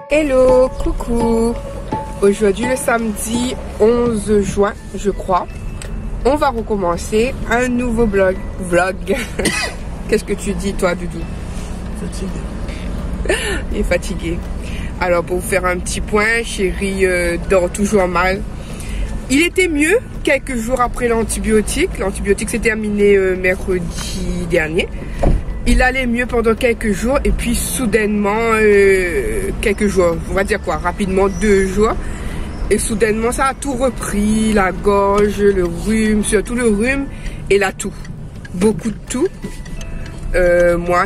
Hello, coucou. Aujourd'hui le samedi 11 juin, je crois, on va recommencer un nouveau vlog. Qu'est-ce que tu dis toi, Doudou? Fatigué. Il est fatigué. Alors pour vous faire un petit point, chéri dort toujours mal. Il était mieux quelques jours après l'antibiotique. L'antibiotique s'est terminé mercredi dernier. Il allait mieux pendant quelques jours et puis soudainement, quelques jours, on va dire quoi, rapidement 2 jours. Et soudainement ça a tout repris, la gorge, le rhume, surtout le rhume et la toux. Beaucoup de toux. Moi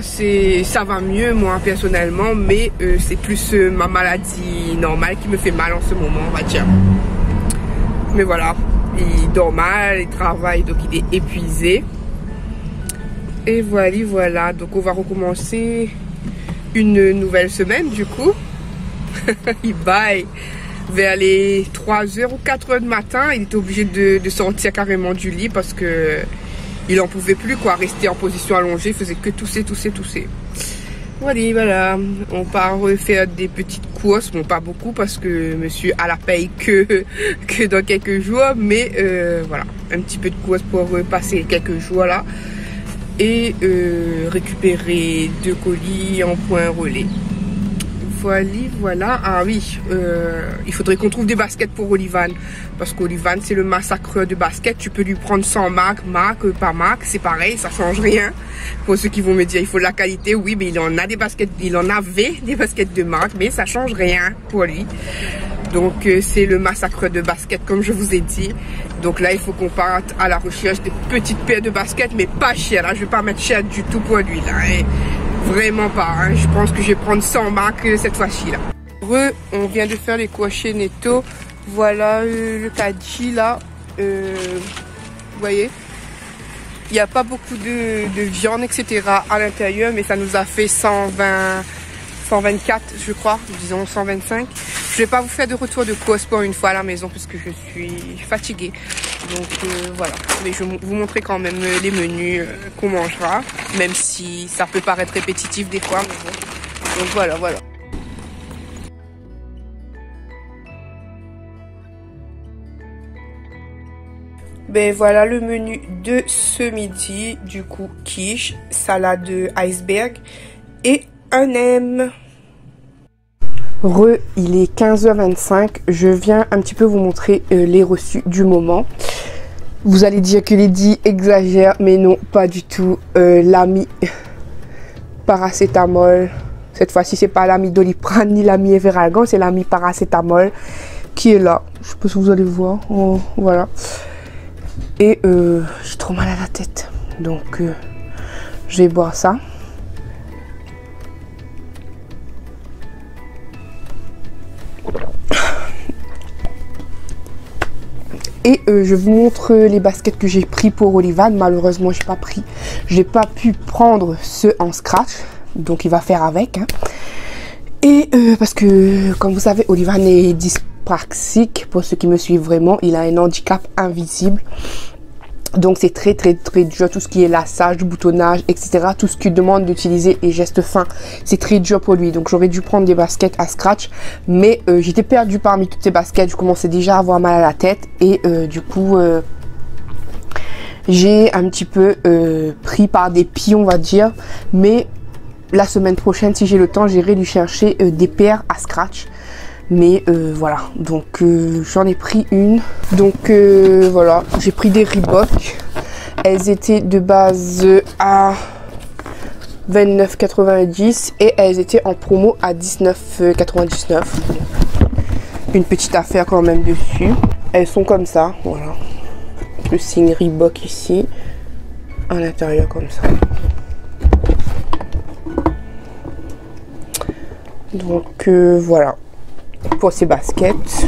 ça va mieux moi personnellement, mais c'est plus ma maladie normale qui me fait mal en ce moment, on va dire. Mais voilà, il dort mal, il travaille donc il est épuisé. Et voilà, donc on va recommencer une nouvelle semaine du coup. Il baille vers les 3h ou 4h du matin. Il était obligé de sortir carrément du lit parce que il en pouvait plus quoi, rester en position allongée, il faisait que tousser. Voilà, on part faire des petites courses, bon pas beaucoup parce que monsieur a la paye que dans quelques jours, mais voilà, un petit peu de courses pour passer quelques jours là. Et récupérer 2 colis en point relais. Voilà. Ah oui, il faudrait qu'on trouve des baskets pour Olivan. Parce qu'Olivan, c'est le massacreur de baskets. Tu peux lui prendre 100 marques, par marque, c'est pareil, ça change rien. Pour ceux qui vont me dire, il faut de la qualité. Oui, mais il en avait des baskets de marque, mais ça change rien pour lui. Donc c'est le massacre de baskets comme je vous ai dit. Donc là il faut qu'on parte à la recherche des petites paires de baskets, mais pas chères. Là je vais pas mettre cher du tout pour lui là, hein. Vraiment pas, hein. Je pense que je vais prendre 100 marques cette fois-ci là. On vient de faire les courses chez Netto. Voilà le caddie là, vous voyez, il n'y a pas beaucoup de viande etc à l'intérieur, mais ça nous a fait 124 je crois, disons 125. Je vais pas vous faire de retour de course pour une fois à la maison parce que je suis fatiguée. Donc voilà, mais je vais vous montrer quand même les menus qu'on mangera, même si ça peut paraître répétitif des fois, mais bon. Donc voilà. Ben voilà le menu de ce midi, du coup quiche, salade iceberg et un M. Il est 15h25, je viens un petit peu vous montrer les reçus du moment. Vous allez dire que Lady exagère, mais non, pas du tout. L'ami paracétamol, cette fois-ci c'est pas l'ami Doliprane ni l'ami Everalgan, c'est l'ami paracétamol qui est là. Je sais pas si vous allez voir, voilà. Et j'ai trop mal à la tête, donc je vais boire ça. Et je vous montre les baskets que j'ai pris pour Olivan. Malheureusement j'ai pas pu prendre ceux en scratch, donc il va faire avec, hein. Et parce que comme vous savez, Olivan est dyspraxique. Pour ceux qui me suivent vraiment, il a un handicap invisible. Donc c'est très dur, tout ce qui est lassage, boutonnage, etc. Tout ce qui demande d'utiliser les gestes fins, c'est très dur pour lui. Donc j'aurais dû prendre des baskets à scratch, mais j'étais perdue parmi toutes ces baskets. Je commençais déjà à avoir mal à la tête et du coup j'ai un petit peu pris par des pieds, on va dire. Mais la semaine prochaine, si j'ai le temps, j'irai lui chercher des paires à scratch. Mais voilà, donc j'en ai pris une. Donc voilà, j'ai pris des Reebok. Elles étaient de base à 29,90 et elles étaient en promo à 19,99. Une petite affaire quand même dessus. Elles sont comme ça, voilà. Le signe Reebok ici. À l'intérieur comme ça. Donc voilà. Pour ces baskets,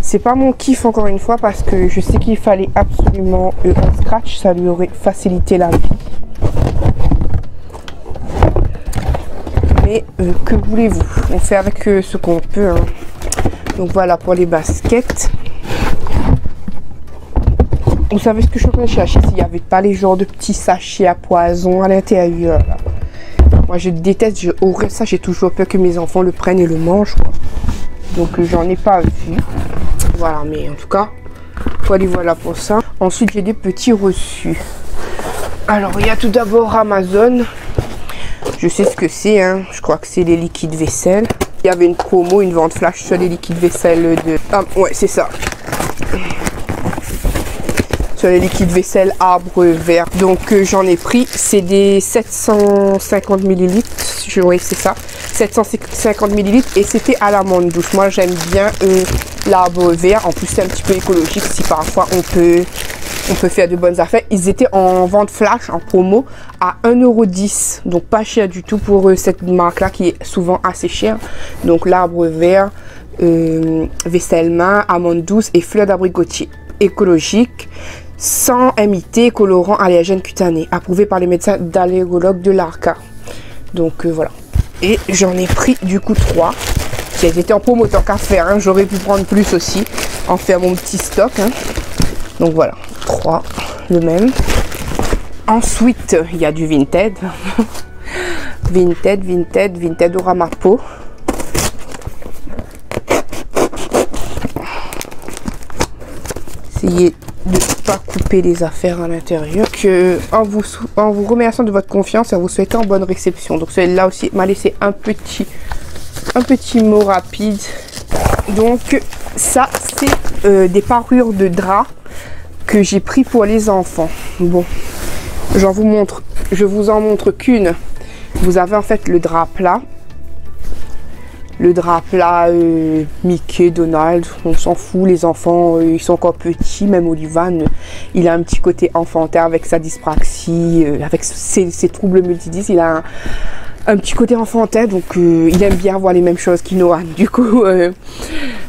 c'est pas mon kiff encore une fois parce que je sais qu'il fallait absolument un scratch, ça lui aurait facilité la vie, mais que voulez-vous, on fait avec ce qu'on peut, hein. Donc voilà pour les baskets. Vous savez ce que je suis en train de chercher, s'il n'y avait pas les genres de petits sachets à poison à l'intérieur là. Moi je déteste, j'ai horreur ça, j'ai toujours peur que mes enfants le prennent et le mangent quoi. Donc j'en ai pas vu. Voilà, mais en tout cas, voilà pour ça. Ensuite j'ai des petits reçus. Alors il y a tout d'abord Amazon. Je sais ce que c'est, hein. Je crois que c'est les liquides vaisselle. Il y avait une promo, une vente flash sur les liquides vaisselle de... Ah, ouais, c'est ça. Sur les liquides vaisselle arbre vert. Donc j'en ai pris, c'est des 750 ml. Oui, c'est ça. 750 ml et c'était à l'amande douce. Moi j'aime bien l'arbre vert. En plus c'est un petit peu écologique si parfois on peut faire de bonnes affaires. Ils étaient en vente flash, en promo, à 1,10 €. Donc pas cher du tout pour cette marque-là qui est souvent assez chère. Donc l'arbre vert, vaisselle main, amande douce et fleur d'abricotier écologique, sans MIT, colorant, allergène cutané. Approuvé par les médecins d'allergologues de l'ARCA. Donc voilà. Et j'en ai pris du coup 3. Qui étaient en promo tant qu'à faire. Hein. J'aurais pu prendre plus aussi. En faire mon petit stock. Hein. Donc voilà. 3, le même. Ensuite, il y a du Vinted. Vinted au Ramapo. Essayez de ne pas couper les affaires à l'intérieur. En vous remerciant de votre confiance et en vous souhaitant bonne réception. Donc celle-là aussi m'a laissé un petit mot rapide. Donc ça c'est des parures de drap que j'ai pris pour les enfants. Bon, je vous en montre qu'une. Vous avez en fait le drap plat. Le drap plat Mickey, Donald, on s'en fout, les enfants ils sont encore petits, même Olivan il a un petit côté enfantin avec sa dyspraxie, avec ses troubles multidis, il a un petit côté enfantin, donc il aime bien voir les mêmes choses qu'Inoan. Du coup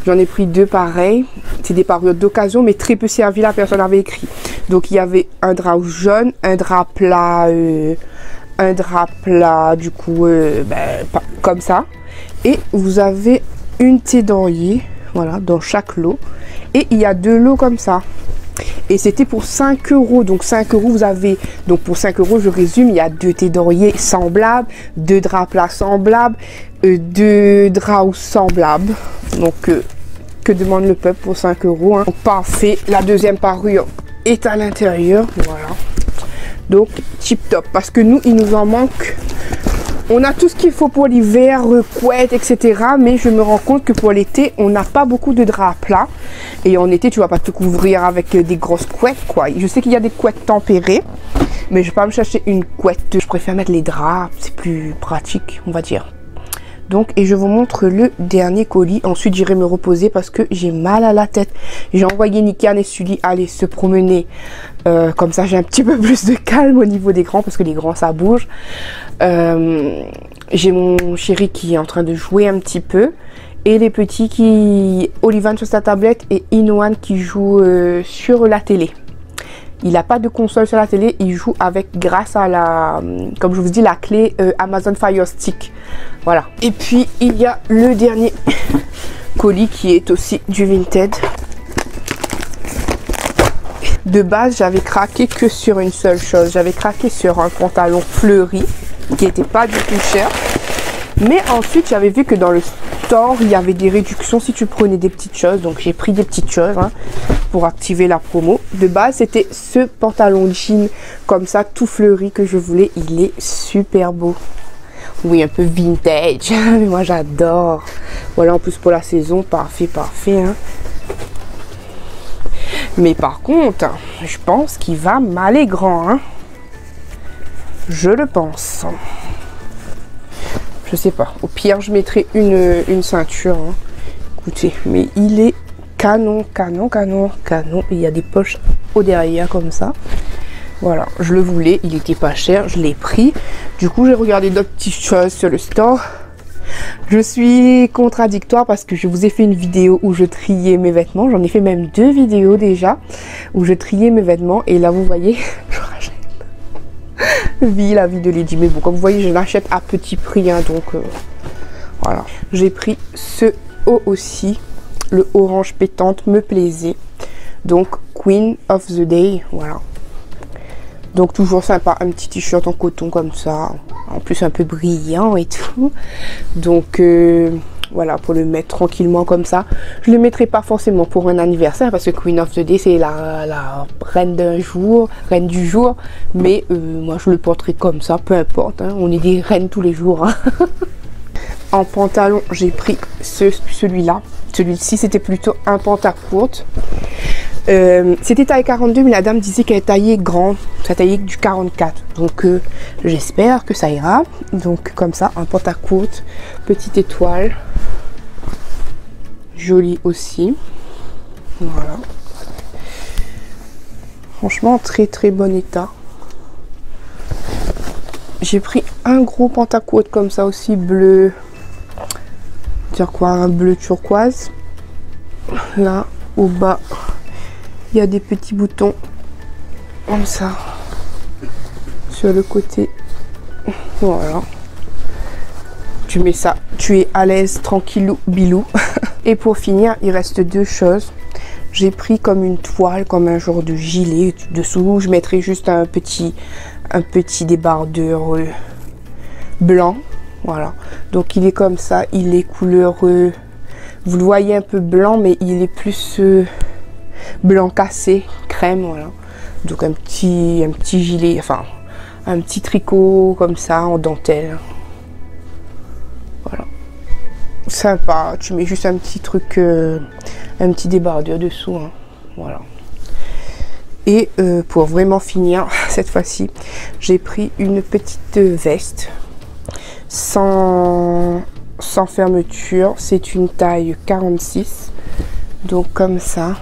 j'en ai pris 2 pareils, c'est des parures d'occasion mais très peu servi, la personne avait écrit. Donc il y avait un drap jaune, un drap plat du coup comme ça. Et vous avez une thé d'oreiller, voilà, dans chaque lot. Et il y a 2 lots comme ça. Et c'était pour 5 €. Donc 5 € vous avez... Donc pour 5 €, je résume, il y a 2 thés d'oreiller semblables, 2 draps plats semblables, 2 draps semblables. Donc que demande le peuple pour 5 €, hein. Donc parfait. La deuxième parure est à l'intérieur. Voilà. Donc tip top. Parce que nous, il nous en manque... On a tout ce qu'il faut pour l'hiver, couettes, etc. Mais je me rends compte que pour l'été, on n'a pas beaucoup de draps plats. Et en été, tu vas pas te couvrir avec des grosses couettes, quoi. Je sais qu'il y a des couettes tempérées, mais je vais pas me chercher une couette. Je préfère mettre les draps, c'est plus pratique, on va dire. Donc, et je vous montre le dernier colis. Ensuite, j'irai me reposer parce que j'ai mal à la tête. J'ai envoyé Nikan et Sully aller se promener. Comme ça, j'ai un petit peu plus de calme au niveau des grands parce que les grands, ça bouge. J'ai mon chéri qui est en train de jouer un petit peu. Et les petits qui... Olivan sur sa tablette et Inoan qui joue sur la télé. Il n'a pas de console sur la télé, il joue avec, grâce à la, comme je vous dis, la clé Amazon Fire Stick. Voilà. Et puis, il y a le dernier colis qui est aussi du Vinted. De base, j'avais craqué que sur une seule chose. J'avais craqué sur un pantalon fleuri qui n'était pas du tout cher. Mais ensuite, j'avais vu que dans le store, il y avait des réductions si tu prenais des petites choses. Donc, j'ai pris des petites choses hein, pour activer la promo. De base, c'était ce pantalon jean comme ça, tout fleuri que je voulais. Il est super beau. Oui, un peu vintage. Mais moi, j'adore. Voilà, en plus pour la saison, parfait, parfait. Hein. Mais par contre, je pense qu'il va m'aller grand. Hein. Je le pense. Je sais pas. Au pire, je mettrai une ceinture. Hein. Écoutez, mais il est canon, canon, canon, canon. Et il y a des poches au derrière comme ça. Voilà, je le voulais. Il était pas cher. Je l'ai pris. Du coup, j'ai regardé d'autres petites choses sur le store. Je suis contradictoire parce que je vous ai fait une vidéo où je triais mes vêtements. J'en ai fait même 2 vidéos déjà où je triais mes vêtements. Et là, vous voyez, je rachète. Vie, la vie de Lady. Mais bon, comme vous voyez, je l'achète à petit prix. Hein, donc, voilà. J'ai pris ce haut aussi. Le orange pétante me plaisait. Donc, Queen of the Day. Voilà. Donc toujours sympa, un petit t-shirt en coton comme ça, en plus un peu brillant et tout. Donc voilà, pour le mettre tranquillement comme ça. Je le mettrai pas forcément pour un anniversaire parce que Queen of the Day c'est la reine d'un jour, reine du jour. Mais moi je le porterai comme ça, peu importe, hein. On est des reines tous les jours, hein. En pantalon, j'ai pris celui-là. Celui-ci, c'était plutôt un pantacourt. C'était taille 42, mais la dame disait qu'elle taillait grand. Ça taillait du 44. Donc, j'espère que ça ira. Donc, comme ça, un pantacourt. Petite étoile. Joli aussi. Voilà. Franchement, très très bon état. J'ai pris un gros pantacourt comme ça aussi, bleu. Dire quoi, un bleu turquoise. Là, au bas, il y a des petits boutons comme ça sur le côté. Voilà. Tu mets ça, tu es à l'aise, tranquillou, bilou. Et pour finir, il reste deux choses. J'ai pris comme une toile, comme un genre de gilet. Dessous, je mettrai juste un petit débardeur blanc. Voilà, donc il est comme ça, il est couleur, vous le voyez un peu blanc, mais il est plus blanc cassé, crème, voilà. Donc un petit gilet, enfin un petit tricot comme ça en dentelle. Voilà, sympa. Tu mets juste un petit truc, un petit débardeur dessous, hein. Voilà. Et pour vraiment finir, cette fois-ci, j'ai pris une petite veste. Sans fermeture, c'est une taille 46, donc comme ça,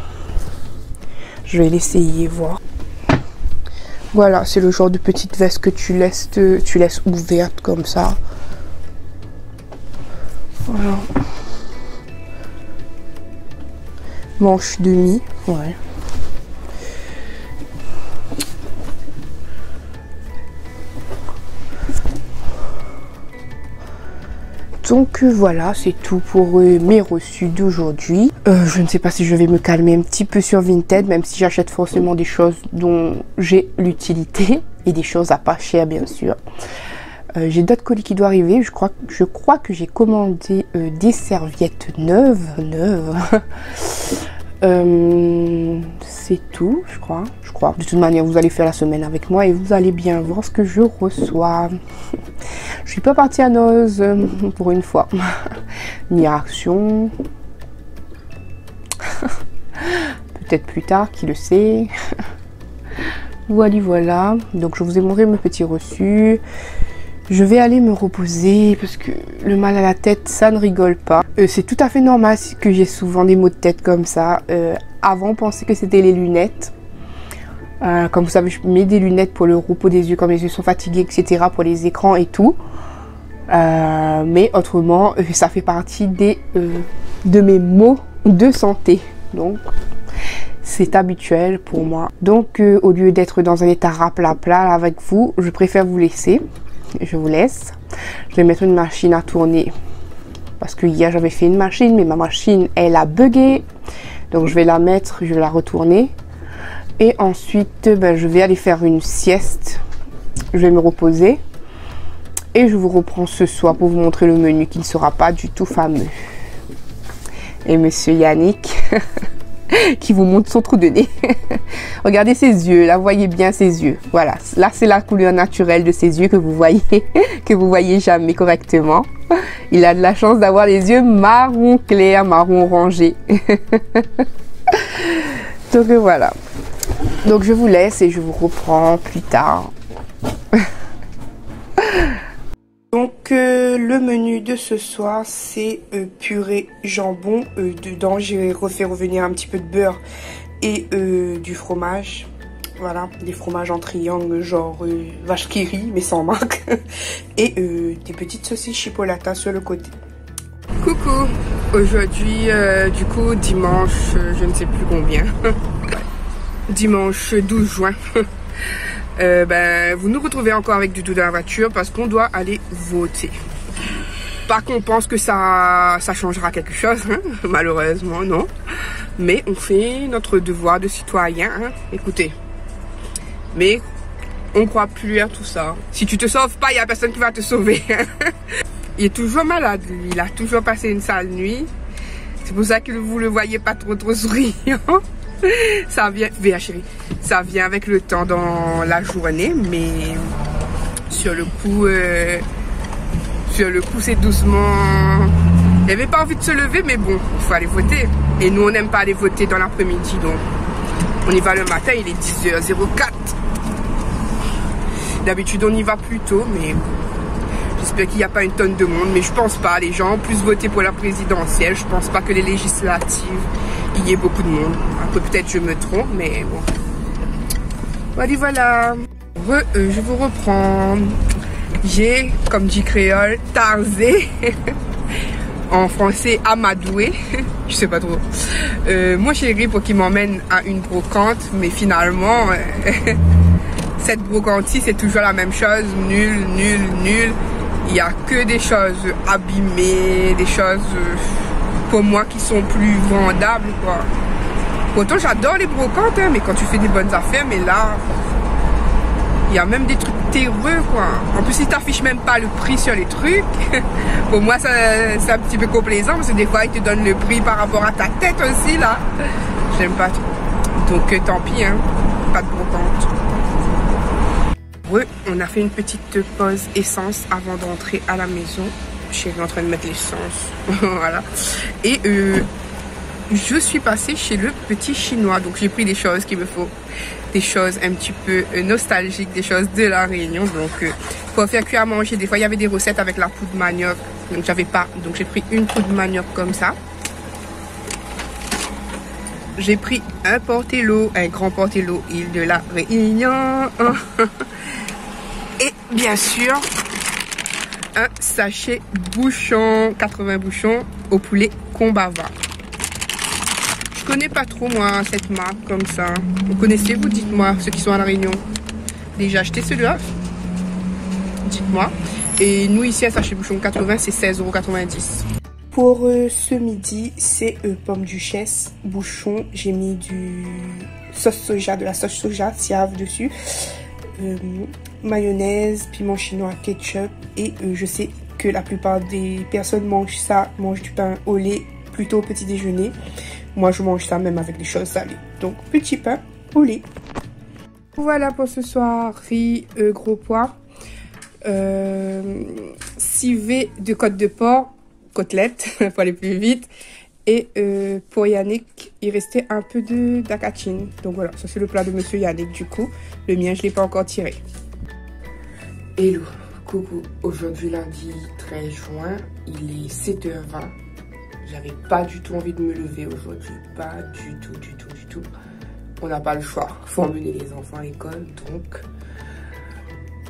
je vais l'essayer voir. Voilà, c'est le genre de petite veste que tu laisses ouverte comme ça. Voilà. Manche demi, ouais. Donc voilà, c'est tout pour mes reçus d'aujourd'hui. Je ne sais pas si je vais me calmer un petit peu sur Vinted, même si j'achète forcément des choses dont j'ai l'utilité et des choses à pas cher bien sûr. J'ai d'autres colis qui doivent arriver. Je crois que j'ai commandé des serviettes neuves. C'est tout, je crois. De toute manière, vous allez faire la semaine avec moi et vous allez bien voir ce que je reçois. Je suis pas partie à Noz pour une fois. Ni à Action. Peut-être plus tard, qui le sait. Voilà. Donc je vous ai montré mes petits reçus. Je vais aller me reposer parce que le mal à la tête, ça ne rigole pas. C'est tout à fait normal que j'ai souvent des maux de tête comme ça. Avant, on pensait que c'était les lunettes. Comme vous savez, je mets des lunettes pour le repos des yeux, quand mes yeux sont fatigués, etc. Pour les écrans et tout. Mais autrement, ça fait partie de mes maux de santé. Donc, c'est habituel pour moi. Donc, au lieu d'être dans un état rapla-pla avec vous, je préfère vous laisser. Je vous laisse. Je vais mettre une machine à tourner. Parce que hier, j'avais fait une machine, mais ma machine, elle a bugué. Donc, je vais la mettre, je vais la retourner. Et ensuite, je vais aller faire une sieste. Je vais me reposer. Et je vous reprends ce soir pour vous montrer le menu qui ne sera pas du tout fameux. Et monsieur Yannick qui vous montre son trou de nez. Regardez ses yeux, là, voyez bien ses yeux. Voilà, là c'est la couleur naturelle de ses yeux que vous voyez jamais correctement. Il a de la chance d'avoir les yeux marron clair, marron orangé. Donc voilà. Donc je vous laisse et je vous reprends plus tard. Donc le menu de ce soir, c'est purée jambon. Dedans, j'ai refait revenir un petit peu de beurre et du fromage. Voilà, des fromages en triangle, genre vache qui rit, mais sans marque. Et des petites saucisses chipolata sur le côté. Coucou, aujourd'hui, du coup, dimanche, je ne sais plus combien. Dimanche 12 juin. Vous nous retrouvez encore avec Doudou dans la voiture parce qu'on doit aller voter. Pas qu'on pense que ça changera quelque chose, hein, malheureusement, non. Mais on fait notre devoir de citoyen, hein. Écoutez. Mais On croit plus à tout ça. Si tu te sauves pas, il y a personne qui va te sauver. Il est toujours malade, lui. Il a toujours passé une sale nuit. C'est pour ça que vous le voyez pas trop souriant. Ça vient, chérie, ça vient avec le temps dans la journée, mais sur le coup c'est doucement. Il n'avait pas envie de se lever, mais bon, il faut aller voter. Et nous, on n'aime pas aller voter dans l'après-midi, donc on y va le matin, il est 10h04. D'habitude, on y va plus tôt, mais j'espère qu'il n'y a pas une tonne de monde, mais je pense pas. Les gens ont plus voté pour la présidentielle. Je pense pas que les législatives, il y ait beaucoup de monde. Après, peut-être je me trompe, mais bon. Voilà. Je vous reprends. J'ai, comme dit créole, tarzé. En français, amadoué. Je sais pas trop. Mon chéri pour qu'il m'emmène à une brocante, mais finalement, cette brocante-ci, c'est toujours la même chose. Nul. Il n'y a que des choses abîmées, des choses pour moi qui sont plus vendables, quoi. Pourtant, j'adore les brocantes, hein, mais quand tu fais des bonnes affaires, mais là, il y a même des trucs terreux, quoi. En plus, ils t'affichent même pas le prix sur les trucs. Pour moi, c'est un petit peu complaisant, parce que des fois, ils te donnent le prix par rapport à ta tête aussi, là. J'aime pas trop. Donc, tant pis, hein. Pas de brocante. On a fait une petite pause essence avant d'entrer à la maison. Chérie est en train de mettre l'essence. Voilà. Et je suis passée chez le petit chinois. Donc j'ai pris des choses qu'il me faut. Des choses un petit peu nostalgiques, des choses de la Réunion. Donc pour faire cuire à manger, des fois il y avait des recettes avec la poudre manioc. Donc j'avais pas. Donc j'ai pris une poudre manioc comme ça. J'ai pris un portello, un grand portello, île de la Réunion. Et bien sûr, un sachet bouchon, 80 bouchons au poulet Combava. Je connais pas trop moi cette marque comme ça. Vous connaissez, vous dites-moi, ceux qui sont à la Réunion. Déjà acheté celui-là? Dites-moi. Et nous ici, un sachet bouchon 80, c'est 16,90 €. Pour ce midi, c'est pomme duchesse, bouchon. J'ai mis du sauce soja, de la sauce soja, siave dessus. Mayonnaise, piment chinois, ketchup. Et je sais que la plupart des personnes mangent ça, mangent du pain au lait plutôt au petit déjeuner. Moi, je mange ça même avec des choses salées. Donc, petit pain au lait. Voilà pour ce soir. Riz, gros pois. Civet de côte de porc. Côtelette, pour aller plus vite. Et pour Yannick, il restait un peu d'acatine. Donc voilà, ça c'est le plat de monsieur Yannick du coup. Le mien, je ne l'ai pas encore tiré. Hello, coucou. Aujourd'hui, lundi 13 juin, il est 7h20. J'avais pas du tout envie de me lever aujourd'hui. Pas du tout. On n'a pas le choix. Faut emmener les enfants à l'école. Donc,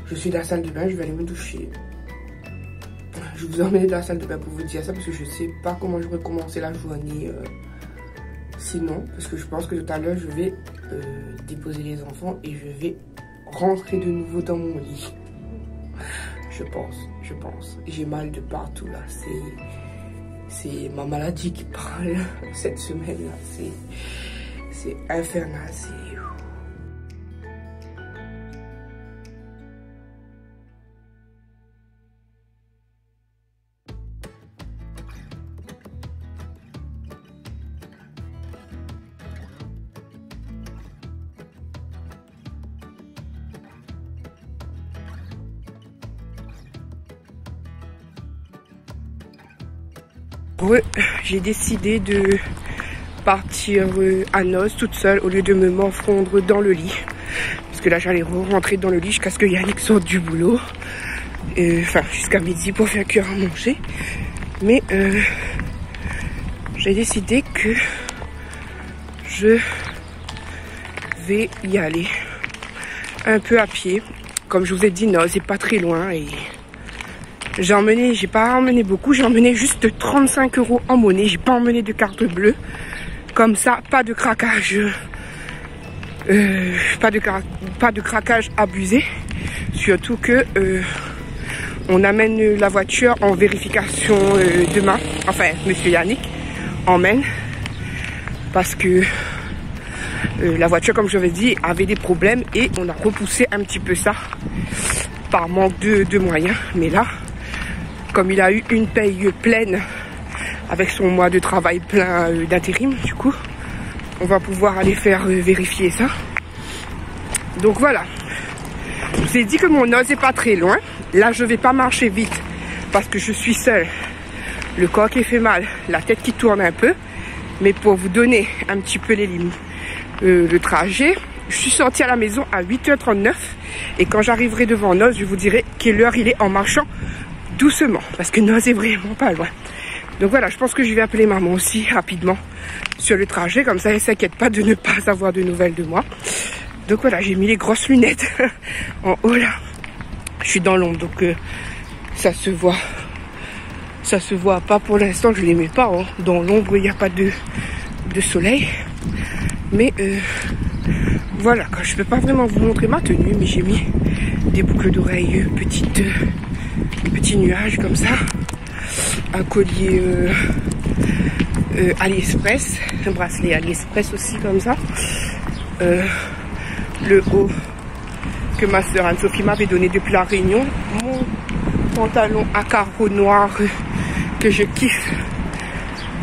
je suis dans la salle de bain, je vais aller me doucher. Je vous emmène dans la salle de bain pour vous dire ça parce que je sais pas comment je vais commencer la journée sinon. Parce que je pense que tout à l'heure, je vais déposer les enfants et je vais rentrer de nouveau dans mon lit. Je pense. J'ai mal de partout là. C'est ma maladie qui parle cette semaine là. C'est infernal. Ouais, j'ai décidé de partir à noces toute seule au lieu de me morfondre dans le lit. Parce que là j'allais rentrer dans le lit jusqu'à ce que Yannick sorte du boulot. Enfin jusqu'à midi pour faire cuire à manger. Mais j'ai décidé que je vais y aller un peu à pied. Comme je vous ai dit, Noz c'est pas très loin et j'ai pas emmené beaucoup, j'ai emmené juste 35 € en monnaie, j'ai pas emmené de carte bleue. Comme ça, pas de craquage, pas de craquage abusé. Surtout que on amène la voiture en vérification demain. Enfin, monsieur Yannick emmène parce que La voiture, comme je l'avais dit, avait des problèmes et on a repoussé un petit peu ça par manque de moyens. Mais là, comme il a eu une paye pleine avec son mois de travail plein d'intérim, du coup, on va pouvoir aller faire vérifier ça. Donc voilà. Je vous ai dit que mon nose est pas très loin. Là, je vais pas marcher vite parce que je suis seule. Le corps qui fait mal, la tête qui tourne un peu. Mais pour vous donner un petit peu le trajet, je suis sortie à la maison à 8h39. Et quand j'arriverai devant Noz, je vous dirai quelle heure il est en marchant doucement. Parce que Noz est vraiment pas loin. Donc voilà, je pense que je vais appeler maman aussi rapidement sur le trajet. Comme ça, elle ne s'inquiète pas de ne pas avoir de nouvelles de moi. Donc voilà, j'ai mis les grosses lunettes en haut là. Je suis dans l'ombre, donc ça se voit. Ça se voit pas pour l'instant, je les mets pas. Hein. Dans l'ombre, il n'y a pas de soleil. Mais voilà, quand je peux pas vraiment vous montrer ma tenue, mais j'ai mis des boucles d'oreilles, petits nuages comme ça. Un collier AliExpress, un bracelet AliExpress aussi comme ça. Le haut que ma soeur Anne-Sophie m'avait donné depuis la Réunion. Mon pantalon à carreaux noirs que je kiffe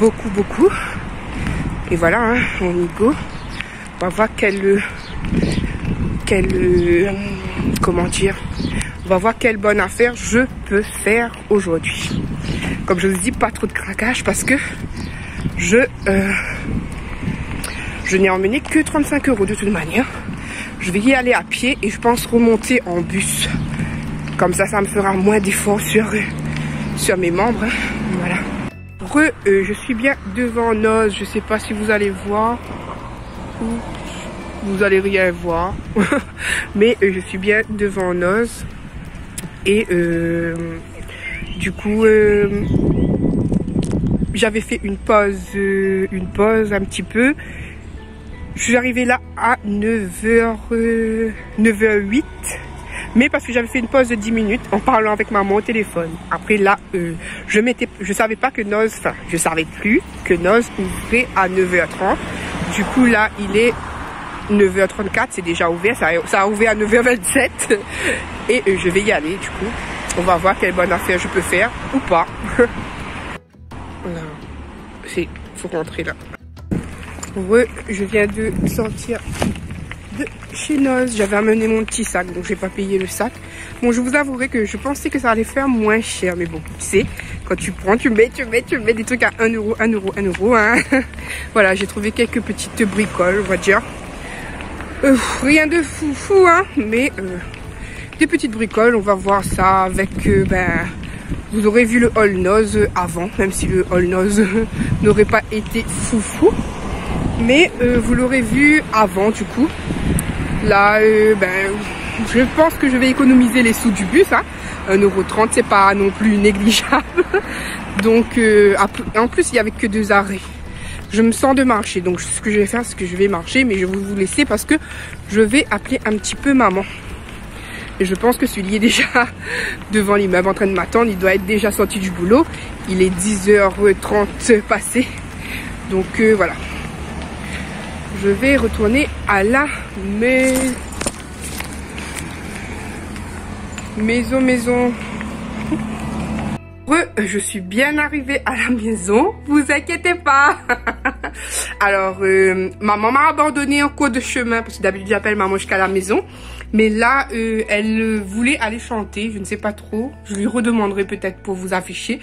beaucoup. Et voilà, hein, on y go. On va voir comment dire, on va voir quelle bonne affaire je peux faire aujourd'hui. Comme je vous dis, pas trop de craquage parce que je n'ai emmené que 35 € de toute manière. Je vais y aller à pied et je pense remonter en bus. Comme ça, ça me fera moins d'efforts sur mes membres. Voilà. Je suis bien devant Noz. Je sais pas si vous allez voir. Vous allez rien voir. Mais je suis bien devant Noz. Et du coup, j'avais fait une pause un petit peu. Je suis arrivée là à 9h08. Mais parce que j'avais fait une pause de 10 minutes en parlant avec maman au téléphone. Après là, je savais pas que Noz, enfin, je savais plus que Noz ouvrait à 9h30. Du coup là, il est 9h34, c'est déjà ouvert. Ça a ouvert à 9h27. Et je vais y aller du coup. On va voir quelle bonne affaire je peux faire ou pas. Voilà. Faut rentrer là. Je viens de sortir de chez Noz. J'avais amené mon petit sac, donc j'ai pas payé le sac. Bon, je vous avouerai que je pensais que ça allait faire moins cher, mais bon, tu sais, quand tu prends, tu mets des trucs à 1 €, 1 €, 1 €, hein. Voilà, j'ai trouvé quelques petites bricoles, on va dire. Rien de fou, hein, mais des petites bricoles. On va voir ça avec, vous aurez vu le haul Noz avant, même si le haul Noz n'aurait pas été fou. Mais vous l'aurez vu avant du coup. Là, je pense que je vais économiser les sous du bus. Hein. 1 € 30, c'est pas non plus négligeable. Donc, en plus, il n'y avait que 2 arrêts. Je me sens de marcher. Donc, ce que je vais faire, c'est que je vais marcher. Mais je vais vous laisser parce que je vais appeler un petit peu maman. Et je pense que celui est déjà devant l'immeuble en train de m'attendre. Il doit être déjà sorti du boulot. Il est 10h30 passé. Donc, voilà. Je vais retourner à la maison. Je suis bien arrivée à la maison, vous inquiétez pas. Alors, maman m'a abandonnée en cours de chemin, parce que d'habitude j'appelle maman jusqu'à la maison. Mais là, elle voulait aller chanter, je ne sais pas trop. Je lui redemanderai peut-être pour vous afficher.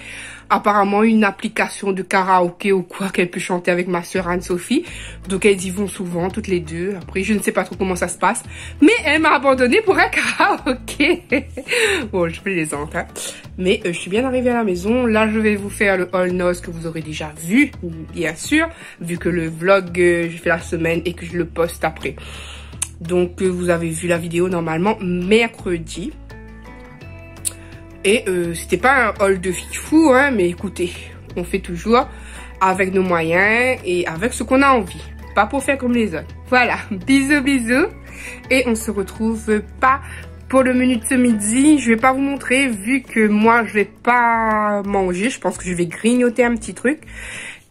Apparemment, une application de karaoké ou quoi qu'elle peut chanter avec ma soeur Anne-Sophie. Donc, elles y vont souvent, toutes les deux. Après, je ne sais pas trop comment ça se passe. Mais elle m'a abandonnée pour un karaoké. Bon, je plaisante, hein. Mais je suis bien arrivée à la maison. Là, je vais vous faire le haul Noz que vous aurez déjà vu, bien sûr. Vu que le vlog, je fais la semaine et que je le poste après. Donc, vous avez vu la vidéo normalement mercredi. Et c'était pas un haul de fou, hein, mais écoutez, on fait toujours avec nos moyens et avec ce qu'on a envie. Pas pour faire comme les autres. Voilà, bisous. Et on se retrouve pas pour le menu de ce midi. Je vais pas vous montrer vu que moi je vais pas manger. Je pense que je vais grignoter un petit truc.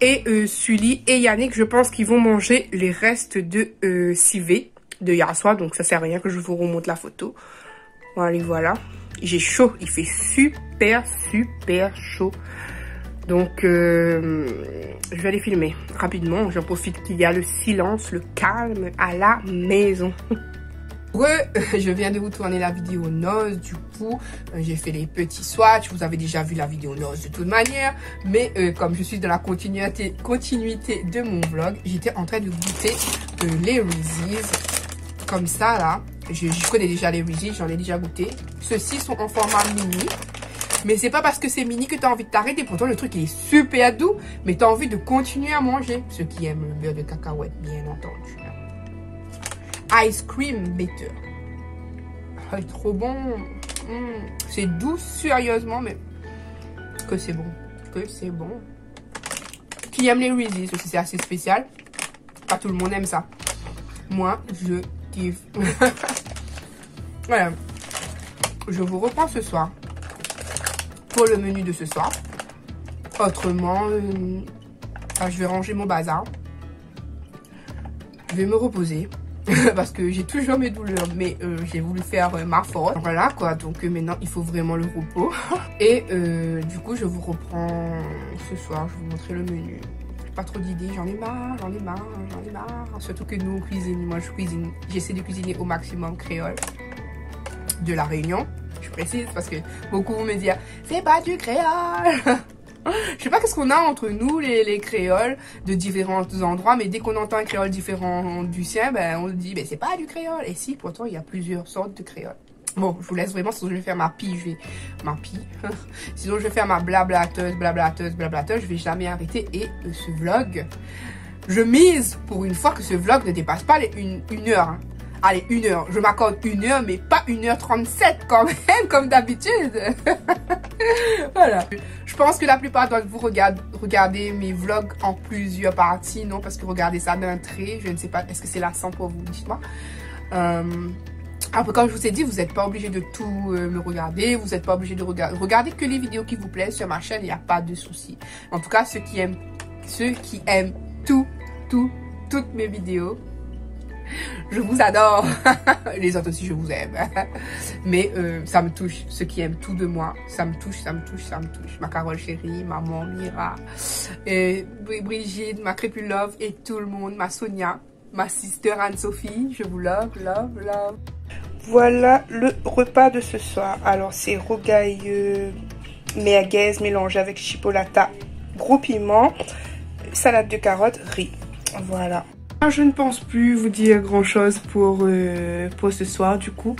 Et Sully et Yannick, je pense qu'ils vont manger les restes de civet de hier soir. Donc ça sert à rien que je vous remonte la photo. Voilà. J'ai chaud. Il fait super chaud. Donc je vais aller filmer rapidement. J'en profite qu'il y a le silence, le calme à la maison. Je viens de vous tourner la vidéo noces. Du coup, j'ai fait les petits swatchs. Vous avez déjà vu la vidéo noces de toute manière. Mais comme je suis dans la continuité de mon vlog, j'étais en train de goûter les Reese's. Comme ça, là. Je connais déjà les Reese's, j'en ai déjà goûté. Ceux-ci sont en format mini. Mais c'est pas parce que c'est mini que tu as envie de t'arrêter. Pourtant, le truc, il est super doux. Mais tu as envie de continuer à manger. Ceux qui aiment le beurre de cacahuète, bien entendu. Ice cream bitter. Oh, trop bon. C'est doux, sérieusement, mais que c'est bon. Qui aime les Reese's aussi, c'est assez spécial. Pas tout le monde aime ça. Moi, je kiffe. Voilà. Je vous reprends ce soir pour le menu de ce soir. Autrement, je vais ranger mon bazar. Je vais me reposer. Parce que j'ai toujours mes douleurs, mais j'ai voulu faire ma force. Voilà quoi, donc maintenant il faut vraiment le repos. Et du coup je vous reprends ce soir, je vais vous montrer le menu. Pas trop d'idées, j'en ai marre. Surtout que nous on cuisine, moi je cuisine, j'essaie de cuisiner au maximum créole de la Réunion. Je précise parce que beaucoup vont me dire c'est pas du créole. Je sais pas qu'est-ce qu'on a entre nous les créoles de différents endroits, mais dès qu'on entend un créole différent du sien, ben on se dit ben c'est pas du créole. Et si, pourtant il y a plusieurs sortes de créoles. Bon, je vous laisse vraiment, sinon je vais faire sinon je vais faire ma blablateuse, je vais jamais arrêter. Et ce vlog, je mise pour une fois que ce vlog ne dépasse pas les une heure. Hein. Allez, 1 heure. Je m'accorde 1 heure, mais pas 1h37 quand même, comme d'habitude. Voilà. Je pense que la plupart d'entre vous regardez mes vlogs en plusieurs parties, non? Parce que regardez ça d'un trait. Je ne sais pas, est-ce que c'est lassant pour vous? Dites-moi. Après, comme je vous ai dit, vous n'êtes pas obligé de tout me regarder. Vous n'êtes pas obligé de regarder que les vidéos qui vous plaisent sur ma chaîne. Il n'y a pas de souci. En tout cas, ceux qui aiment toutes mes vidéos, je vous adore. Les autres aussi, je vous aime. Mais ça me touche. Ceux qui aiment tout de moi, ça me touche. Ma Carole chérie, maman, Mira, Brigitte, ma Crépulove et tout le monde, ma Sonia, ma sister Anne-Sophie. Je vous love. Voilà le repas de ce soir. Alors, c'est rogaille merguez mélangé avec chipolata, gros piment, salade de carottes, riz. Voilà. Je ne pense plus vous dire grand chose pour ce soir du coup.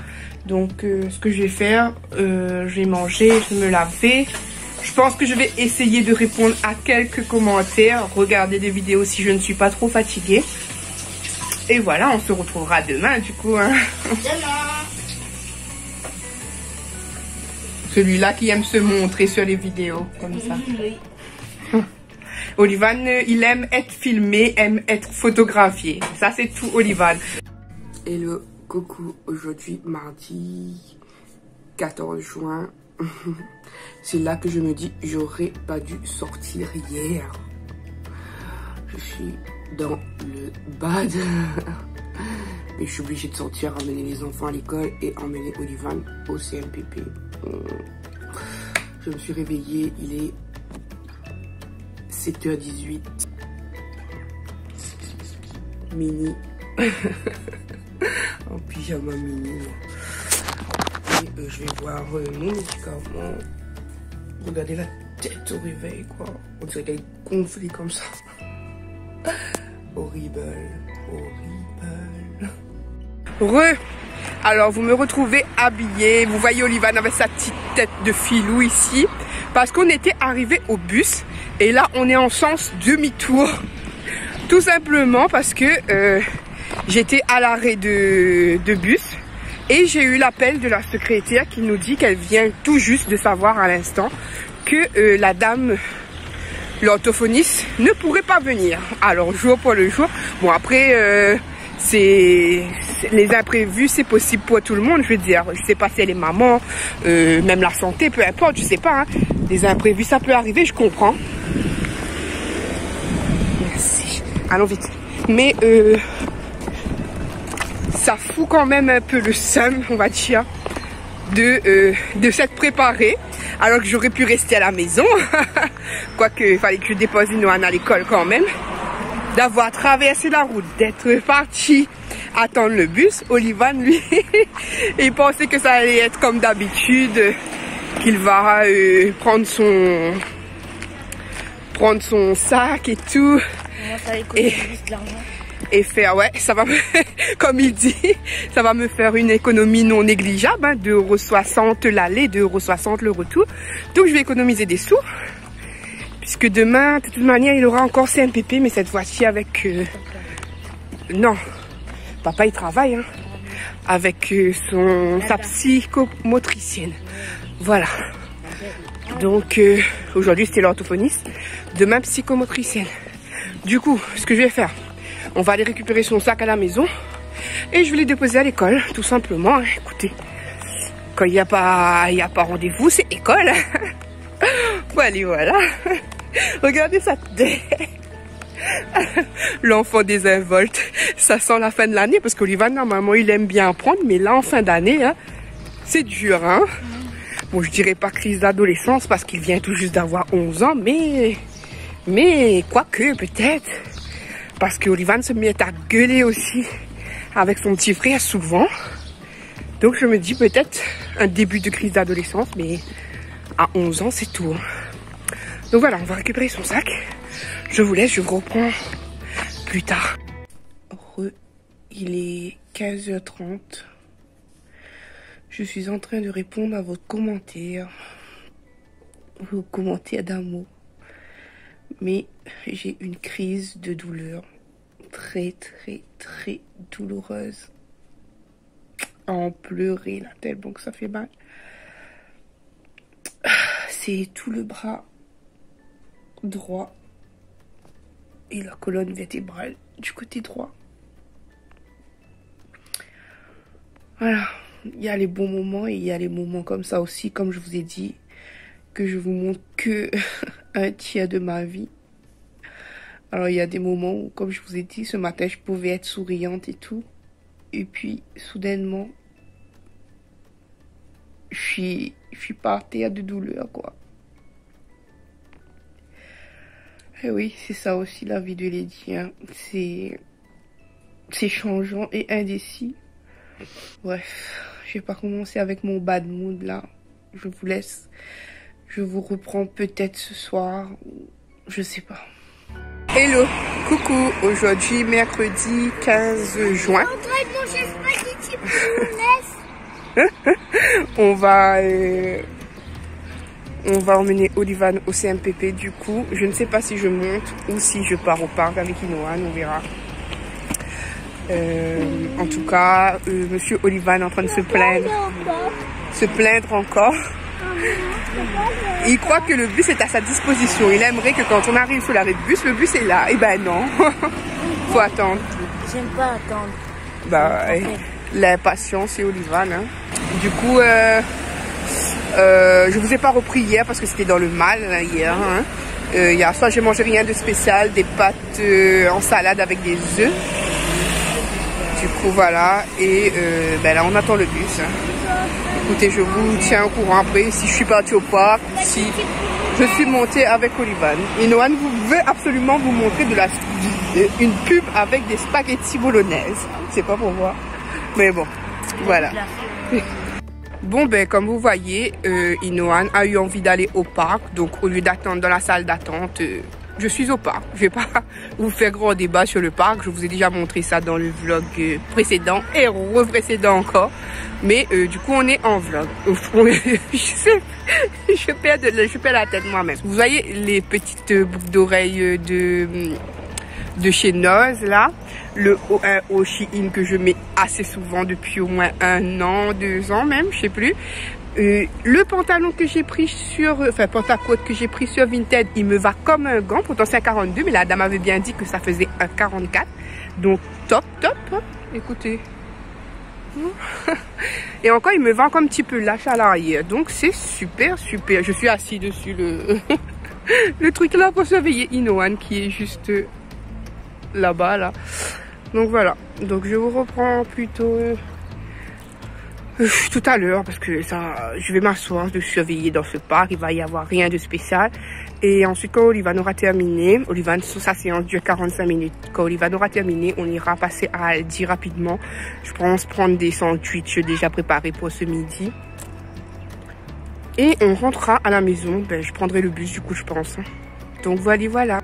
Donc ce que je vais faire, je vais manger, je vais me laver. Je pense que je vais essayer de répondre à quelques commentaires, regarder des vidéos si je ne suis pas trop fatiguée. Et voilà, on se retrouvera demain du coup. Hein. Demain. Celui-là qui aime se montrer sur les vidéos comme ça. Oui. Olivan, il aime être filmé, aime être photographié. Ça, c'est tout, Olivan. Hello, coucou. Aujourd'hui, mardi 14 juin. C'est là que je me dis, j'aurais pas dû sortir hier. Je suis dans le bad. Mais je suis obligée de sortir, emmener les enfants à l'école et emmener Olivan au CMPP. Je me suis réveillée, il est 7h18. Mini. En pyjama mini. Et je vais voir mon médicament. Regardez la tête au réveil, quoi. On dirait qu'elle est gonflée comme ça. Horrible. Alors, vous me retrouvez habillée. Vous voyez Olivan avec sa petite tête de filou ici. Parce qu'on était arrivé au bus. Et là, on est en sens demi-tour. Tout simplement parce que j'étais à l'arrêt de bus. Et j'ai eu l'appel de la secrétaire qui nous dit qu'elle vient tout juste de savoir à l'instant que la dame, l'orthophoniste, ne pourrait pas venir. Alors, jour pour le jour. Bon, après, c'est les imprévus, c'est possible pour tout le monde. Je veux dire, je sais pas si elle est maman, même la santé, peu importe, je sais pas. Hein. Les imprévus, ça peut arriver, je comprends. allons vite. Mais ça fout quand même un peu le seum, on va dire, de s'être préparé. Alors que j'aurais pu rester à la maison. Quoique, il fallait que je dépose Inoan à l'école quand même. D'avoir traversé la route, d'être parti attendre le bus. Olivan, lui, il pensait que ça allait être comme d'habitude, qu'il va prendre son sac et tout. Et faire, ouais, ça va me, comme il dit, ça va me faire une économie non négligeable, hein, 2,60 € l'aller, 2,60 € le retour. Donc je vais économiser des sous, puisque demain, de toute manière, il aura encore CMPP, mais cette fois-ci avec... non, papa il travaille, hein, avec sa psychomotricienne. Voilà. Donc aujourd'hui c'était l'orthophoniste, demain psychomotricienne. Du coup, ce que je vais faire, on va aller récupérer son sac à la maison et je vais les déposer à l'école, tout simplement. Écoutez, quand il n'y a pas rendez-vous, c'est école. Voilà. Regardez sa tête. L'enfant désinvolte. Ça sent la fin de l'année parce qu'Olivan, normalement, il aime bien apprendre, mais là, en fin d'année, hein, c'est dur, hein. Bon, je dirais pas crise d'adolescence parce qu'il vient tout juste d'avoir 11 ans, mais quoique, peut-être. Parce que Olivan se met à gueuler aussi avec son petit frère souvent. Donc je me dis peut-être un début de crise d'adolescence, mais à 11 ans c'est tout. Donc voilà, on va récupérer son sac. Je vous laisse, je vous reprends plus tard. Il est 15h30. Je suis en train de répondre à votre commentaire. Vos commentaires d'amour. Mais j'ai une crise de douleur très douloureuse. À en pleurer là, tellement que ça fait mal. C'est tout le bras droit et la colonne vertébrale du côté droit. Voilà, il y a les bons moments et il y a les moments comme ça aussi, comme je vous ai dit, que je vous montre que un tiers de ma vie. Alors il y a des moments où, comme je vous ai dit, ce matin je pouvais être souriante et tout, et puis soudainement je suis par terre de douleur, quoi. Et oui, c'est ça aussi la vie de Lady, hein. C'est changeant et indécis. Bref, je vais pas commencer avec mon bad mood là. Je vous laisse. Je vous reprends peut-être ce soir. Je sais pas. Hello, coucou. Aujourd'hui, mercredi 15 juin. On va emmener Olivan au CMPP. Du coup, je ne sais pas si je monte ou si je pars au parc avec Inoan. On verra. En tout cas, monsieur Olivan est en train de se plaindre encore. Il croit que le bus est à sa disposition. Il aimerait que quand on arrive sur l'arrêt de bus, le bus est là. Eh ben non. Faut attendre. J'aime pas attendre. Bah, l'impatience, c'est Olivan, hein. Du coup, je vous ai pas repris hier parce que c'était dans le mal là, hier. Hein. Hier soir, j'ai mangé rien de spécial, des pâtes en salade avec des œufs. Du coup, voilà. Et ben là, on attend le bus. Hein. Écoutez, je vous tiens au courant après si je suis partie au parc, si je suis montée avec Olivan. Inoan veut absolument vous montrer une pub avec des spaghettis bolognaises. C'est pas pour voir. Mais bon, voilà. Bon, ben comme vous voyez, Inoan a eu envie d'aller au parc. Donc au lieu d'attendre dans la salle d'attente, je suis au parc. Je vais pas vous faire grand débat sur le parc. Je vous ai déjà montré ça dans le vlog précédent et reprécédent encore. Mais du coup, on est en vlog. Je perds la tête moi-même. Vous voyez les petites boucles d'oreilles de chez Noz là. Le au Shein que je mets assez souvent depuis au moins 1 an, 2 ans même, je sais plus. Le pantalon que j'ai pris pantacote que j'ai pris sur Vinted, il me va comme un gant. Pourtant c'est un 42, mais la dame avait bien dit que ça faisait un 44. Donc top. Écoutez. Et encore, il me va comme un petit peu lâche à l'arrière. Donc c'est super. Je suis assis dessus le truc là pour surveiller Inoan qui est juste là-bas, là. Donc voilà. Donc je vous reprends plutôt tout à l'heure parce que ça, je vais m'asseoir, de surveiller dans ce parc. Il va y avoir rien de spécial. Et ensuite, quand Olivan aura terminé, Olivan, sa séance dure 45 minutes. Quand Olivan aura terminé, on ira passer à Aldi rapidement. Je pense prendre des sandwichs déjà préparés pour ce midi. Et on rentrera à la maison. Ben, je prendrai le bus du coup, je pense. Donc voilà.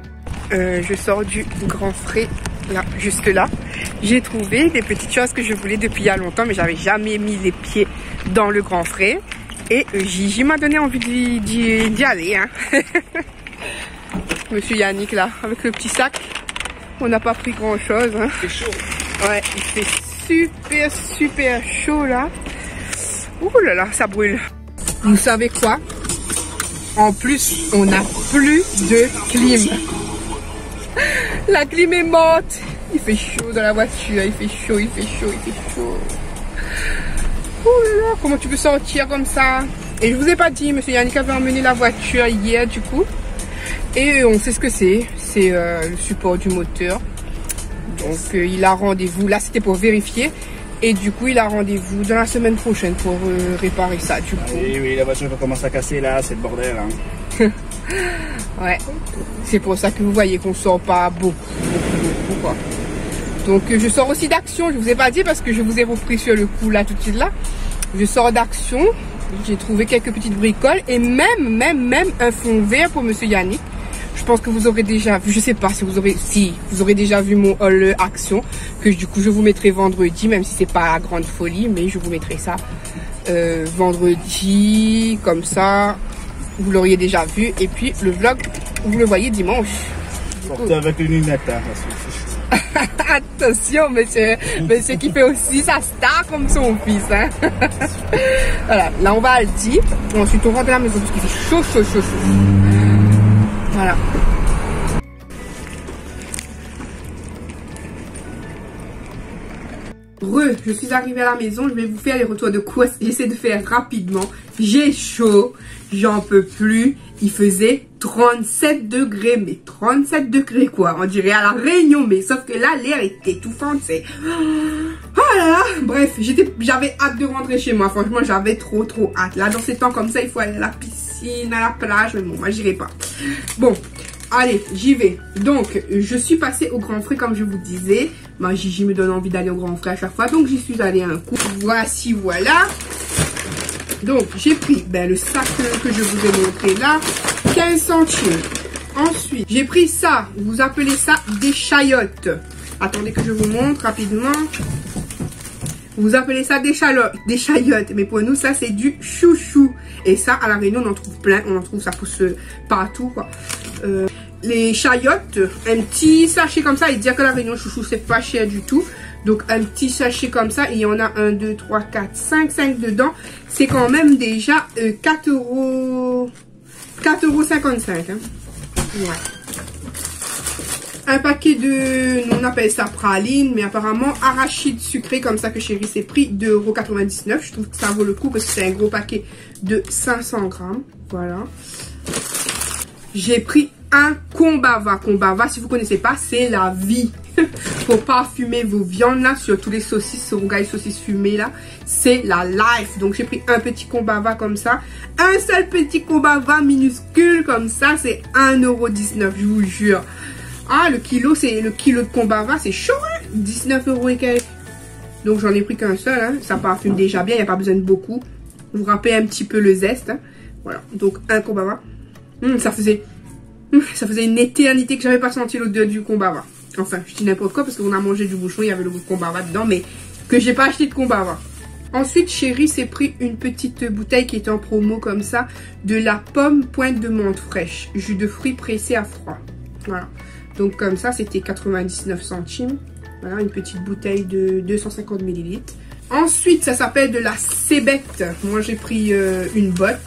Je sors du grand frais, là, juste là. J'ai trouvé des petites choses que je voulais depuis il y a longtemps, mais j'avais jamais mis les pieds dans le grand frais. Et Gigi m'a donné envie d'y aller. Hein. Monsieur Yannick là, avec le petit sac. On n'a pas pris grand chose. Hein. C'est chaud. Ouais, il fait super chaud là. Ouh là là, ça brûle. Vous savez quoi? En plus, on n'a plus de clim. La clim est morte. Il fait chaud dans la voiture. Il fait chaud. Oh là là, comment tu peux sortir comme ça? Et je vous ai pas dit, monsieur Yannick avait emmené la voiture hier du coup. Et on sait ce que c'est. C'est le support du moteur. Donc il a rendez-vous. Là, c'était pour vérifier. Et du coup, il a rendez-vous dans la semaine prochaine pour réparer ça du coup. Oui, la voiture commence à casser là, c'est le bordel. Hein. Ouais, c'est pour ça que vous voyez qu'on sort pas beaucoup quoi. Donc je sors aussi d'Action, je vous ai pas dit parce que je vous ai repris sur le coup là tout de suite là. Je sors d'Action, j'ai trouvé quelques petites bricoles et même un fond vert pour monsieur Yannick. Je pense que vous aurez déjà vu, je sais pas si vous aurez déjà vu mon haul Action que du coup je vous mettrai vendredi, même si c'est pas la grande folie, mais je vous mettrai ça vendredi comme ça. Vous l'auriez déjà vu. Et puis le vlog, vous le voyez dimanche. Sortez avec une lunette. Hein, attention, monsieur qui fait aussi sa star comme son fils. Hein. Voilà, là on va à Aldi. Ensuite on rentre à la maison parce qu'il fait chaud. Voilà. Je suis arrivée à la maison, je vais vous faire les retours de course. J'essaie de faire rapidement. J'ai chaud, j'en peux plus. Il faisait 37 degrés, mais 37 degrés quoi. On dirait à la Réunion, mais sauf que là l'air est étouffant, c'est. Oh là là. Bref, j'avais hâte de rentrer chez moi. Franchement, j'avais trop hâte. Là, dans ces temps comme ça, il faut aller à la piscine, à la plage. Mais bon, moi j'irai pas. Bon. Allez, j'y vais. Donc, je suis passée au Grand Frais comme je vous disais. Ma Gigi me donne envie d'aller au Grand Frais à chaque fois. Donc, j'y suis allée un coup. Voici, voilà. Donc, j'ai pris le sac que je vous ai montré là. 15 centimes. Ensuite, j'ai pris ça. Vous appelez ça des chayottes. Attendez que je vous montre rapidement. Vous appelez ça des chayottes. Mais pour nous, ça, c'est du chouchou. Et ça, à la Réunion, on en trouve plein. On en trouve, ça pousse partout, quoi. Les chayottes, un petit sachet comme ça, et dire que la Réunion chouchou c'est pas cher du tout. Donc un petit sachet comme ça, et il y en a 1, 2, 3, 4, 5 dedans. C'est quand même déjà 4,55 €. Hein. Ouais. Un paquet de, on appelle ça praline, mais apparemment arachide sucré comme ça que chérie c'est pris 2,99 €. Je trouve que ça vaut le coup parce que c'est un gros paquet de 500 grammes. Voilà. J'ai pris un Combava. Combava, si vous connaissez pas, c'est la vie. Pour parfumer vos viandes là, surtout les saucisses, les saucisses fumées là, c'est la life. Donc j'ai pris un petit Combava comme ça. Un seul petit Combava minuscule comme ça, c'est 1,19 €, je vous jure. Ah, le kilo de Combava, c'est chaud, hein, 19 € et quelques. Donc j'en ai pris qu'un seul, hein. Ça parfume déjà bien, il n'y a pas besoin de beaucoup. Vous rappelez un petit peu le zeste, hein. Voilà, donc un Combava. Ça faisait une éternité que j'avais pas senti l'odeur du Combava. Enfin, je dis n'importe quoi parce qu'on a mangé du bouchon, il y avait le goût de Combava dedans, mais que j'ai pas acheté de Combava. Ensuite, chérie s'est pris une petite bouteille qui est en promo comme ça, de la pomme pointe de menthe fraîche, jus de fruits pressé à froid. Voilà. Donc comme ça, c'était 99 centimes. Voilà, une petite bouteille de 250 ml. Ensuite, ça s'appelle de la cébette. Moi, j'ai pris une botte.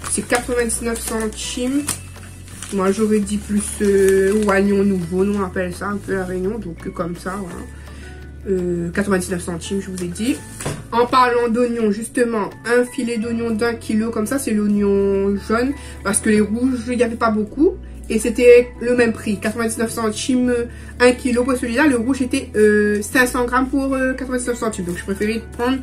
C'est 99 centimes. Moi, j'aurais dit plus oignon nouveau, nous on appelle ça un peu à Réunion. Donc comme ça, voilà. 99 centimes, je vous ai dit. En parlant d'oignons, justement, un filet d'oignon d'1 kilo, comme ça, c'est l'oignon jaune. Parce que les rouges, il n'y avait pas beaucoup. et c'était le même prix, 99 centimes 1 kg pour celui-là. Le rouge était 500 grammes pour 99 centimes, donc je préférais prendre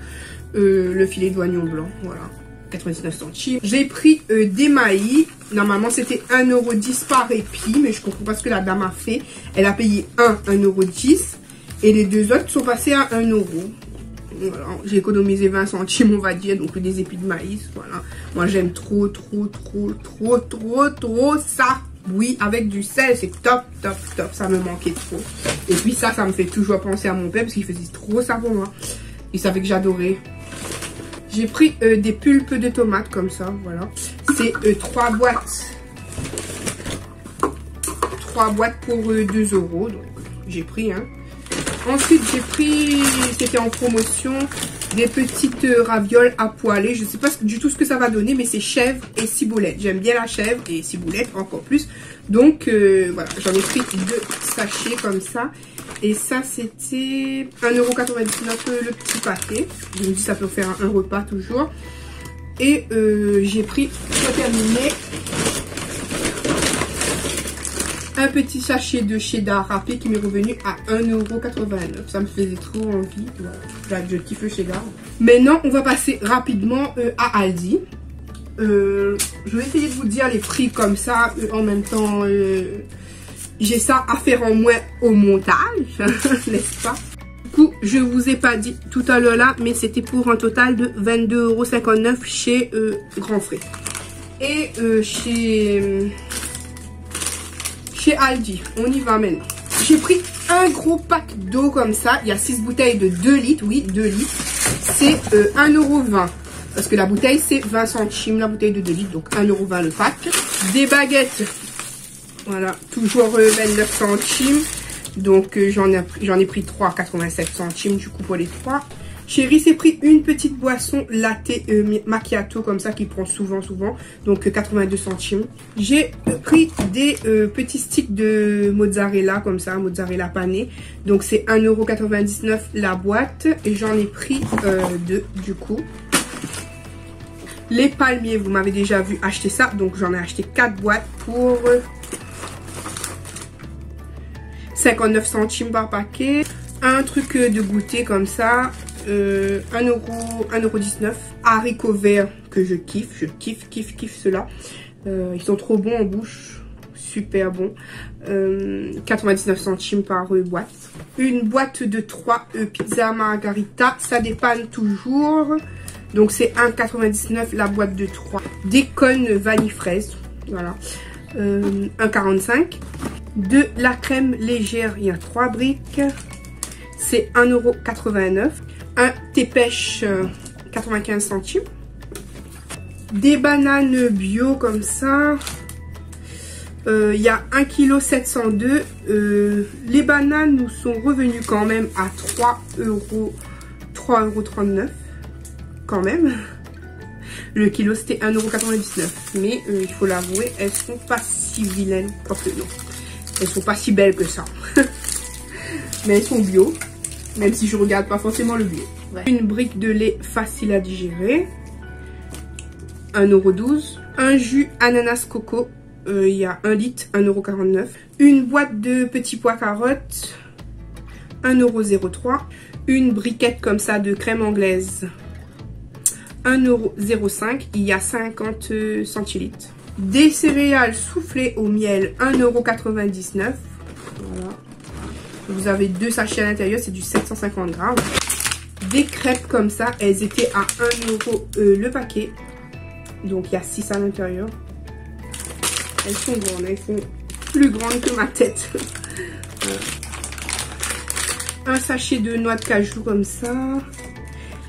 le filet d'oignon blanc, voilà, 99 centimes. J'ai pris des maïs, normalement c'était 1,10 € par épi, mais je comprends pas ce que la dame a fait. Elle a payé 1,10 € et les deux autres sont passés à 1 €. Voilà, j'ai économisé 20 centimes, on va dire, donc des épis de maïs, voilà. Moi j'aime trop ça. Oui, avec du sel, c'est top, ça me manquait trop. Et puis ça me fait toujours penser à mon père, parce qu'il faisait trop ça pour moi. Il savait que j'adorais. J'ai pris des pulpes de tomates comme ça, voilà. C'est 3 boîtes. 3 boîtes pour 2 €, donc j'ai pris, hein. Ensuite, j'ai pris, c'était en promotion, des petites ravioles à poêler. Je ne sais pas du tout ce que ça va donner, mais c'est chèvre et ciboulette. J'aime bien la chèvre et ciboulette encore plus. Donc, voilà, j'en ai pris 2 sachets comme ça. Et ça, c'était 1,99 € le petit paquet. Je me dis, ça peut faire un repas toujours. Et j'ai pris, pour terminer, un petit sachet de cheddar râpé qui m'est revenu à 1,89 €. Ça me faisait trop envie. Voilà, je kiffe le cheddar. Maintenant, on va passer rapidement à Aldi. Je vais essayer de vous dire les prix comme ça. En même temps, j'ai ça à faire en moins au montage, n'est-ce pas? Du coup, je vous ai pas dit tout à l'heure là, mais c'était pour un total de 22,59 € chez Grand Frais. Et chez Aldi, on y va maintenant. J'ai pris un gros pack d'eau comme ça. Il y a 6 bouteilles de 2 litres. Oui, 2 litres. C'est 1,20 €. Parce que la bouteille, c'est 20 centimes. La bouteille de 2 litres. Donc 1,20 € le pack. Des baguettes. Voilà. Toujours 29 centimes. Donc j'en ai pris 3 à 87 centimes du coup pour les 3. Chérie s'est pris une petite boisson latte macchiato comme ça qui prend souvent. Donc 82 centimes. J'ai pris des petits sticks de mozzarella comme ça, mozzarella pané. Donc c'est 1,99 € la boîte. Et j'en ai pris 2 du coup. Les palmiers, vous m'avez déjà vu acheter ça. Donc j'en ai acheté 4 boîtes pour 59 centimes par paquet. Un truc de goûter comme ça. 1,19 €. Haricots verts que je kiffe. Je kiffe ceux-là. Ils sont trop bons en bouche. Super bons. 99 centimes par boîte. Une boîte de 3 pizza margarita. Ça dépanne toujours. Donc c'est 1,99 € la boîte de 3. Des cônes vanille fraise. Voilà. 1,45 €. De la crème légère. Il y a 3 briques. C'est 1,89 €. Un thé pêche 95 centimes. Des bananes bio comme ça. Il y a 1,702 kg. Les bananes nous sont revenues quand même à 3,39 € quand même. Le kilo c'était 1,99 €. Mais il faut l'avouer, elles sont pas si vilaines. Parce que non, elles sont pas si belles que ça. Mais elles sont bio. Même si je regarde pas forcément le bio. Ouais. Une brique de lait facile à digérer. 1,12 €. Un jus ananas coco. Il y a 1 litre. 1,49 €. Une boîte de petits pois carottes. 1,03 €. Une briquette comme ça de crème anglaise. 1,05 €. Il y a 50 centilitres. Des céréales soufflées au miel. 1,99 €. Voilà. Vous avez 2 sachets à l'intérieur, c'est du 750 grammes. Des crêpes comme ça, elles étaient à 1 € le paquet. Donc il y a 6 à l'intérieur. Elles sont grandes, elles sont plus grandes que ma tête. Un sachet de noix de cajou comme ça.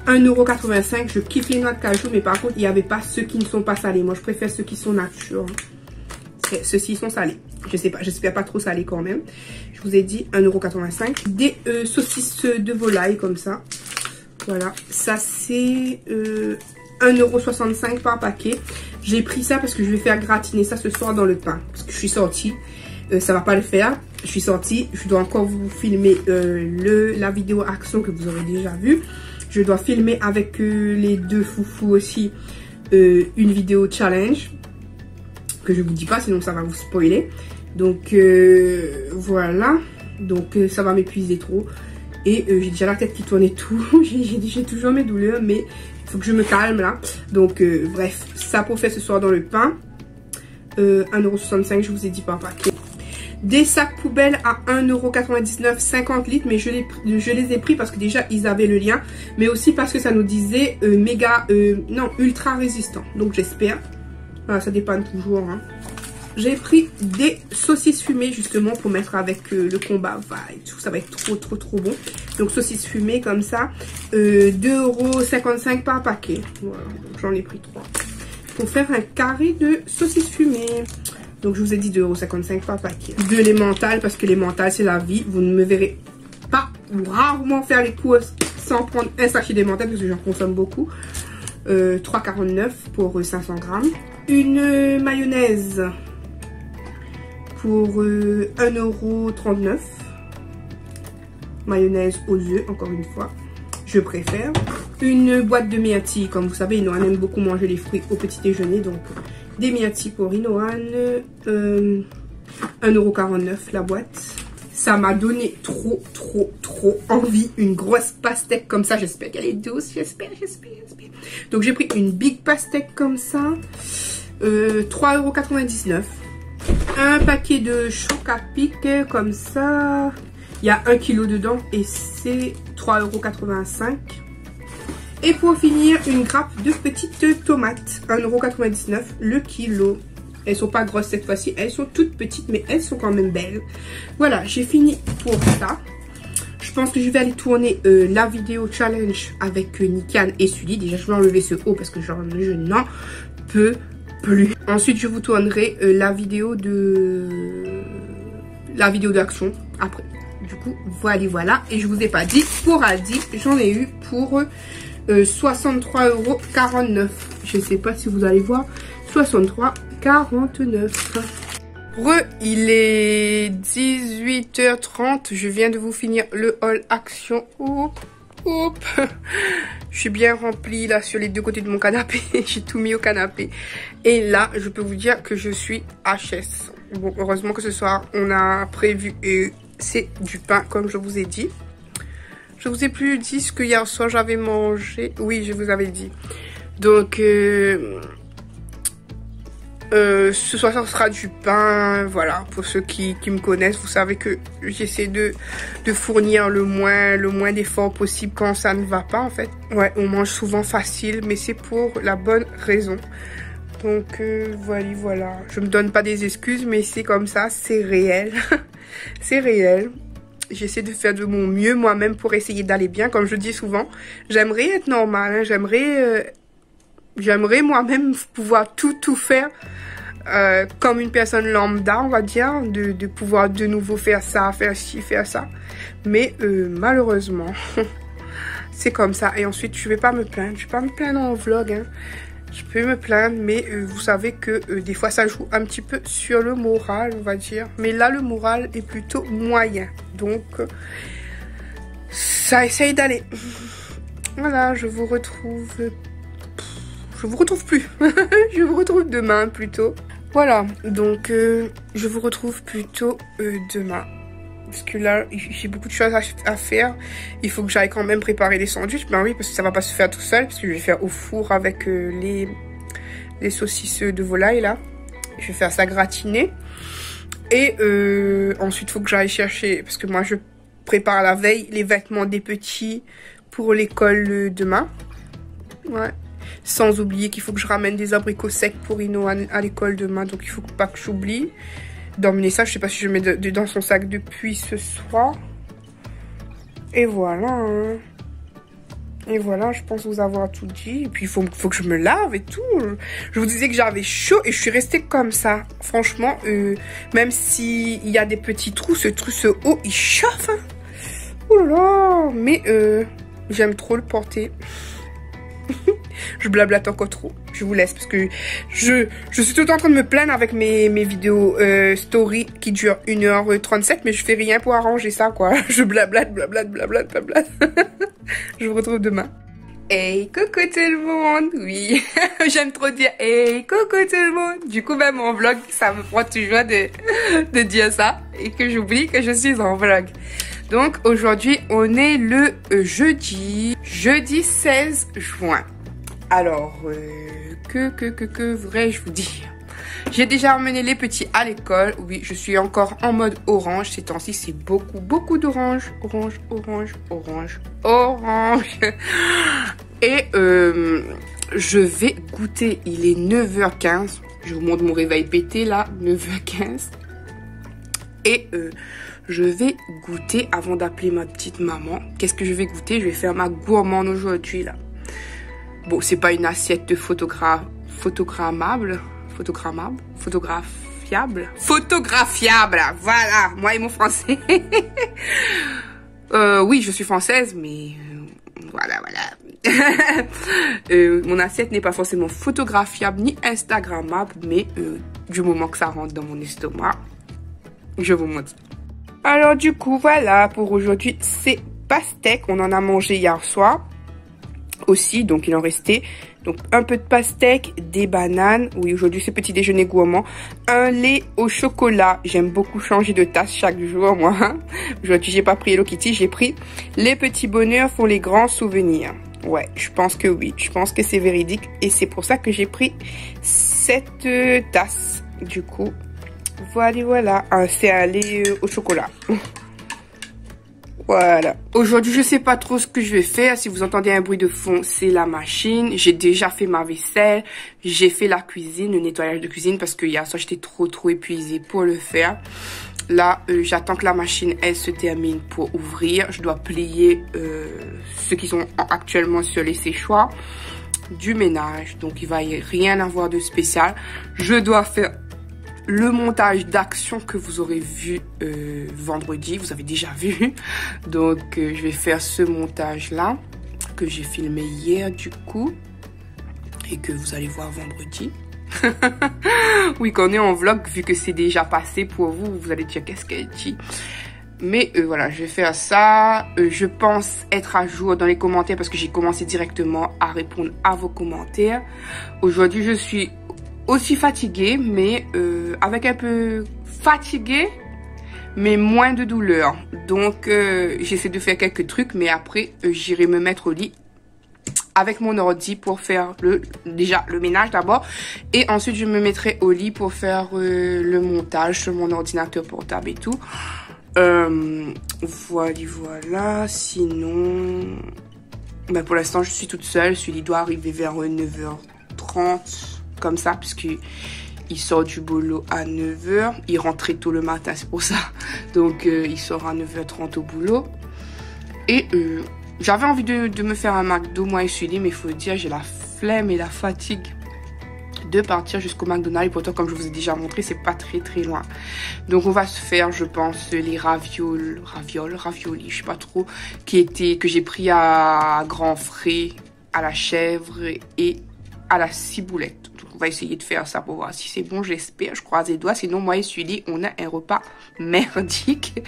1,85 €. Je kiffe les noix de cajou, mais par contre, il n'y avait pas ceux qui ne sont pas salés. Moi, je préfère ceux qui sont nature. Ceux-ci sont salés. Je sais pas, j'espère pas trop salé quand même. Je vous ai dit 1,85 €. Des saucisses de volaille comme ça. Voilà, ça c'est 1,65 € par paquet. J'ai pris ça parce que je vais faire gratiner ça ce soir dans le pain. Parce que je suis sortie, ça va pas le faire. Je suis sortie, je dois encore vous filmer la vidéo action que vous aurez déjà vue. Je dois filmer avec les 2 foufous aussi une vidéo challenge. que je vous dis pas, sinon ça va vous spoiler. Donc voilà, donc ça va m'épuiser trop. Et j'ai déjà la tête qui tourne et tout. J'ai toujours mes douleurs, mais il faut que je me calme là. Donc bref, ça pour faire ce soir dans le pain. 1,65 €, je vous ai dit par paquet. Des sacs poubelles à 1,99 €, 50 litres, mais je les ai pris parce que déjà ils avaient le lien, mais aussi parce que ça nous disait ultra résistant. Donc j'espère. Voilà, ça dépanne toujours. Hein. J'ai pris des saucisses fumées justement pour mettre avec le combat vibe. Ça va être trop bon. Donc saucisses fumées comme ça, 2,55 € par paquet. Voilà, j'en ai pris 3 pour faire un carré de saucisses fumées. Donc je vous ai dit 2,55 € par paquet. De l'emmental, parce que l'emmental c'est la vie. Vous ne me verrez pas ou rarement faire les courses sans prendre un sachet d'emmental parce que j'en consomme beaucoup. 3,49 € pour 500 grammes. Une mayonnaise pour 1,39 €. Mayonnaise aux œufs, encore une fois. Je préfère. Une boîte de myrtilles. Comme vous savez, Inoan aime beaucoup manger les fruits au petit déjeuner. Donc des myrtilles pour Inoan. 1,49 € la boîte. Ça m'a donné trop envie. Une grosse pastèque comme ça. J'espère qu'elle est douce. J'espère. Donc j'ai pris une big pastèque comme ça. 3,99 €. Un paquet de Choc-A-Pic comme ça. Il y a 1 kg dedans et c'est 3,85 €. Et pour finir, une grappe de petites tomates. 1,99 € le kilo. Elles sont pas grosses cette fois-ci. Elles sont toutes petites mais elles sont quand même belles. Voilà, j'ai fini pour ça. Je pense que je vais aller tourner la vidéo challenge avec Nikan et Sully. Déjà, je vais enlever ce haut parce que je n'en peux plus. Ensuite, je vous tournerai la vidéo d'action après. Du coup, voilà. Et je vous ai pas dit, pour Aldi, j'en ai eu pour 63,49 €. Je sais pas si vous allez voir. 63,49 €. Il est 18 h 30. Je viens de vous finir le haul action. Je suis bien remplie là sur les deux côtés de mon canapé. J'ai tout mis au canapé. Et là, je peux vous dire que je suis HS. Bon, heureusement que ce soir, on a prévu c'est du pain, comme je vous ai dit. Je vous ai plus dit ce que hier soir j'avais mangé. Oui, je vous avais dit. Donc, ce soir, ça sera du pain. Voilà, pour ceux qui me connaissent, vous savez que j'essaie de fournir le moins d'efforts possible quand ça ne va pas, en fait. Ouais, on mange souvent facile, mais c'est pour la bonne raison. Donc, voilà. Je me donne pas des excuses, mais c'est comme ça, c'est réel. C'est réel. J'essaie de faire de mon mieux moi-même pour essayer d'aller bien. Comme je dis souvent, j'aimerais être normale. Hein. J'aimerais moi-même pouvoir tout faire comme une personne lambda, on va dire. De pouvoir de nouveau faire ça, faire ci, faire ça. Mais malheureusement, c'est comme ça. Et ensuite, je vais pas me plaindre. Je vais pas me plaindre en vlog. Hein. Je peux me plaindre, mais vous savez que des fois, ça joue un petit peu sur le moral, on va dire. Mais là, le moral est plutôt moyen. Donc, ça essaye d'aller. Voilà, je vous retrouve plus. Je vous retrouve demain, plutôt. Voilà, donc, je vous retrouve plutôt demain. Parce que là, j'ai beaucoup de choses à faire. Il faut que j'aille quand même préparer les sandwichs. Ben oui, parce que ça va pas se faire tout seul. Parce que je vais faire au four avec les saucisses de volaille, là. Je vais faire ça gratiné. Et ensuite, il faut que j'aille chercher... Parce que moi, je prépare la veille les vêtements des petits pour l'école demain. Ouais. Sans oublier qu'il faut que je ramène des abricots secs pour Inoan à l'école demain. Donc, il faut pas que j'oublie d'emmener ça. Je sais pas si je mets dans son sac depuis ce soir. Et voilà. Hein. Et voilà, je pense vous avoir tout dit. Et puis, il faut que je me lave et tout. Je vous disais que j'avais chaud et je suis restée comme ça. Franchement, même s'il y a des petits trous, ce haut, il chauffe. Hein. Oh là là. Mais j'aime trop le porter. Je blablate encore trop. Je vous laisse parce que je suis tout le temps en train de me plaindre avec mes vidéos story qui durent 1 h 37, mais je fais rien pour arranger ça, quoi. Je blablate. Je vous retrouve demain. Hey, coucou tout le monde. Oui, j'aime trop dire hey, coucou tout le monde. Du coup, même en vlog, ça me prend toujours de dire ça et que j'oublie que je suis en vlog. Donc, aujourd'hui, on est le jeudi 16 juin. Alors, que voudrais-je vous dire? J'ai déjà emmené les petits à l'école. Oui, je suis encore en mode orange. Ces temps-ci, c'est beaucoup d'orange. Orange. Et je vais goûter. Il est 9h15. Je vous montre mon réveil pété là. 9h15. Et je vais goûter avant d'appeler ma petite maman. Qu'est-ce que je vais goûter? Je vais faire ma gourmande aujourd'hui là. Bon, c'est pas une assiette photographiable. Voilà, moi et mon français. Oui, je suis française, mais voilà. Mon assiette n'est pas forcément photographiable ni instagrammable, mais du moment que ça rentre dans mon estomac, je vous montre. Alors du coup, voilà, pour aujourd'hui, c'est pastèque. On en a mangé hier soir aussi, donc il en restait. Donc un peu de pastèque, des bananes. Oui, aujourd'hui c'est petit déjeuner gourmand. Un lait au chocolat. J'aime beaucoup changer de tasse chaque jour, moi. Aujourd'hui j'ai pas pris Hello Kitty, j'ai pris les petits bonheurs font les grands souvenirs. Ouais, je pense que oui. Je pense que c'est véridique. Et c'est pour ça que j'ai pris cette tasse. Du coup, voilà. C'est un lait au chocolat. Voilà. Aujourd'hui, je sais pas trop ce que je vais faire. Si vous entendez un bruit de fond, c'est la machine. J'ai déjà fait ma vaisselle. J'ai fait la cuisine, le nettoyage de cuisine parce que hier soir, j'étais trop épuisée pour le faire. Là, j'attends que la machine, elle se termine pour ouvrir. Je dois plier ceux qui sont actuellement sur les séchoirs. Du ménage. Donc, il va y rien avoir de spécial. Je dois faire le montage d'action que vous aurez vu vendredi, vous avez déjà vu. Donc je vais faire ce montage là que j'ai filmé hier du coup et que vous allez voir vendredi. Oui, quand on est en vlog, vu que c'est déjà passé pour vous, vous allez dire qu'est-ce qu'elle dit. Mais voilà, je vais faire ça. Je pense être à jour dans les commentaires parce que j'ai commencé directement à répondre à vos commentaires. Aujourd'hui, je suis aussi fatiguée, mais avec un peu fatiguée, mais moins de douleur. Donc, j'essaie de faire quelques trucs, mais après, j'irai me mettre au lit avec mon ordi pour faire déjà le ménage d'abord. Et ensuite, je me mettrai au lit pour faire le montage sur mon ordinateur portable et tout. Voilà. Sinon, ben, pour l'instant, je suis toute seule. Celui doit arriver vers 9h30. Comme ça, puisqu'il sort du boulot à 9h. Il rentre très tôt le matin, c'est pour ça. Donc, il sort à 9h30 au boulot. Et j'avais envie de me faire un McDo, moi et Sully, mais il faut dire, j'ai la flemme et la fatigue de partir jusqu'au McDonald's. Et pourtant, comme je vous ai déjà montré, c'est pas très loin. Donc, on va se faire, je pense, les raviolis, je sais pas trop, que j'ai pris à grands frais, à la chèvre et à la ciboulette. Donc, on va essayer de faire ça pour voir si c'est bon, j'espère. Je croise les doigts. Sinon, moi et Sully, on a un repas merdique.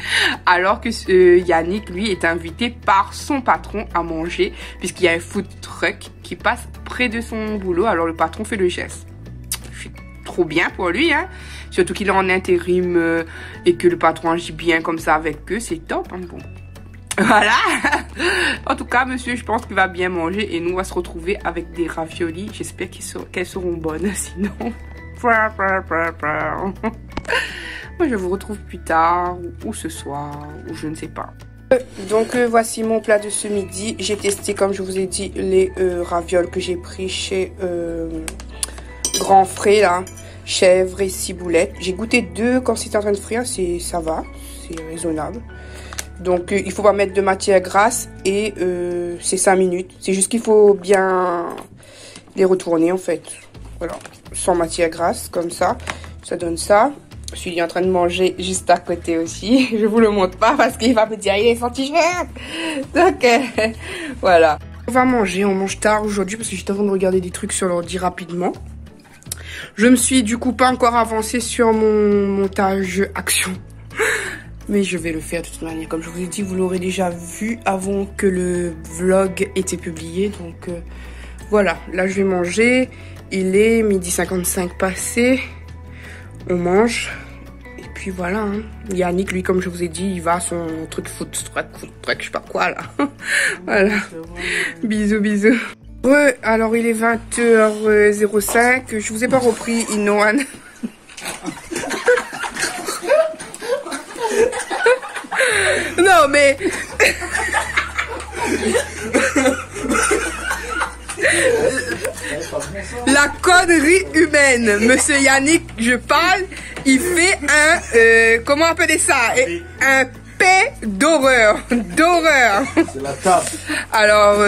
Alors que Yannick, lui, est invité par son patron à manger, puisqu'il y a un food truck qui passe près de son boulot. Alors, le patron fait le geste. C'est trop bien pour lui, hein. Surtout qu'il est en intérim et que le patron agit bien comme ça avec eux. C'est top, hein. Bon. Voilà. En tout cas, monsieur, je pense qu'il va bien manger et nous, on va se retrouver avec des raviolis. J'espère qu'elles seront bonnes, sinon... Moi, je vous retrouve plus tard, ou ce soir, ou je ne sais pas. Donc, voici mon plat de ce midi. J'ai testé, comme je vous ai dit, les ravioles que j'ai pris chez Grand Frais, là. Chèvre et ciboulette. J'ai goûté 2 quand c'était en train de frire, ça va, c'est raisonnable. Donc, il faut pas mettre de matière grasse et c'est 5 minutes. C'est juste qu'il faut bien les retourner, en fait. Voilà, sans matière grasse, comme ça. Ça donne ça. Je suis en train de manger juste à côté aussi. Je vous le montre pas parce qu'il va me dire, il est sans t-shirt. Donc, voilà. On va manger, on mange tard aujourd'hui parce que j'étais en train de regarder des trucs sur l'ordi rapidement. Je me suis du coup pas encore avancée sur mon montage action. Mais je vais le faire de toute manière. Comme je vous ai dit, vous l'aurez déjà vu avant que le vlog était publié. Donc voilà, là je vais manger. Il est 12h55 passé. On mange. Et puis voilà. Hein. Yannick, lui, comme je vous ai dit, il va à son truc food truck, je sais pas quoi là. Voilà. Bisous, bisous. Ouais, alors il est 20h05. Je vous ai pas repris Inoan. Non mais la connerie humaine, monsieur Yannick, je parle, il fait un comment appeler ça, un paix d'horreur, C'est la table. Alors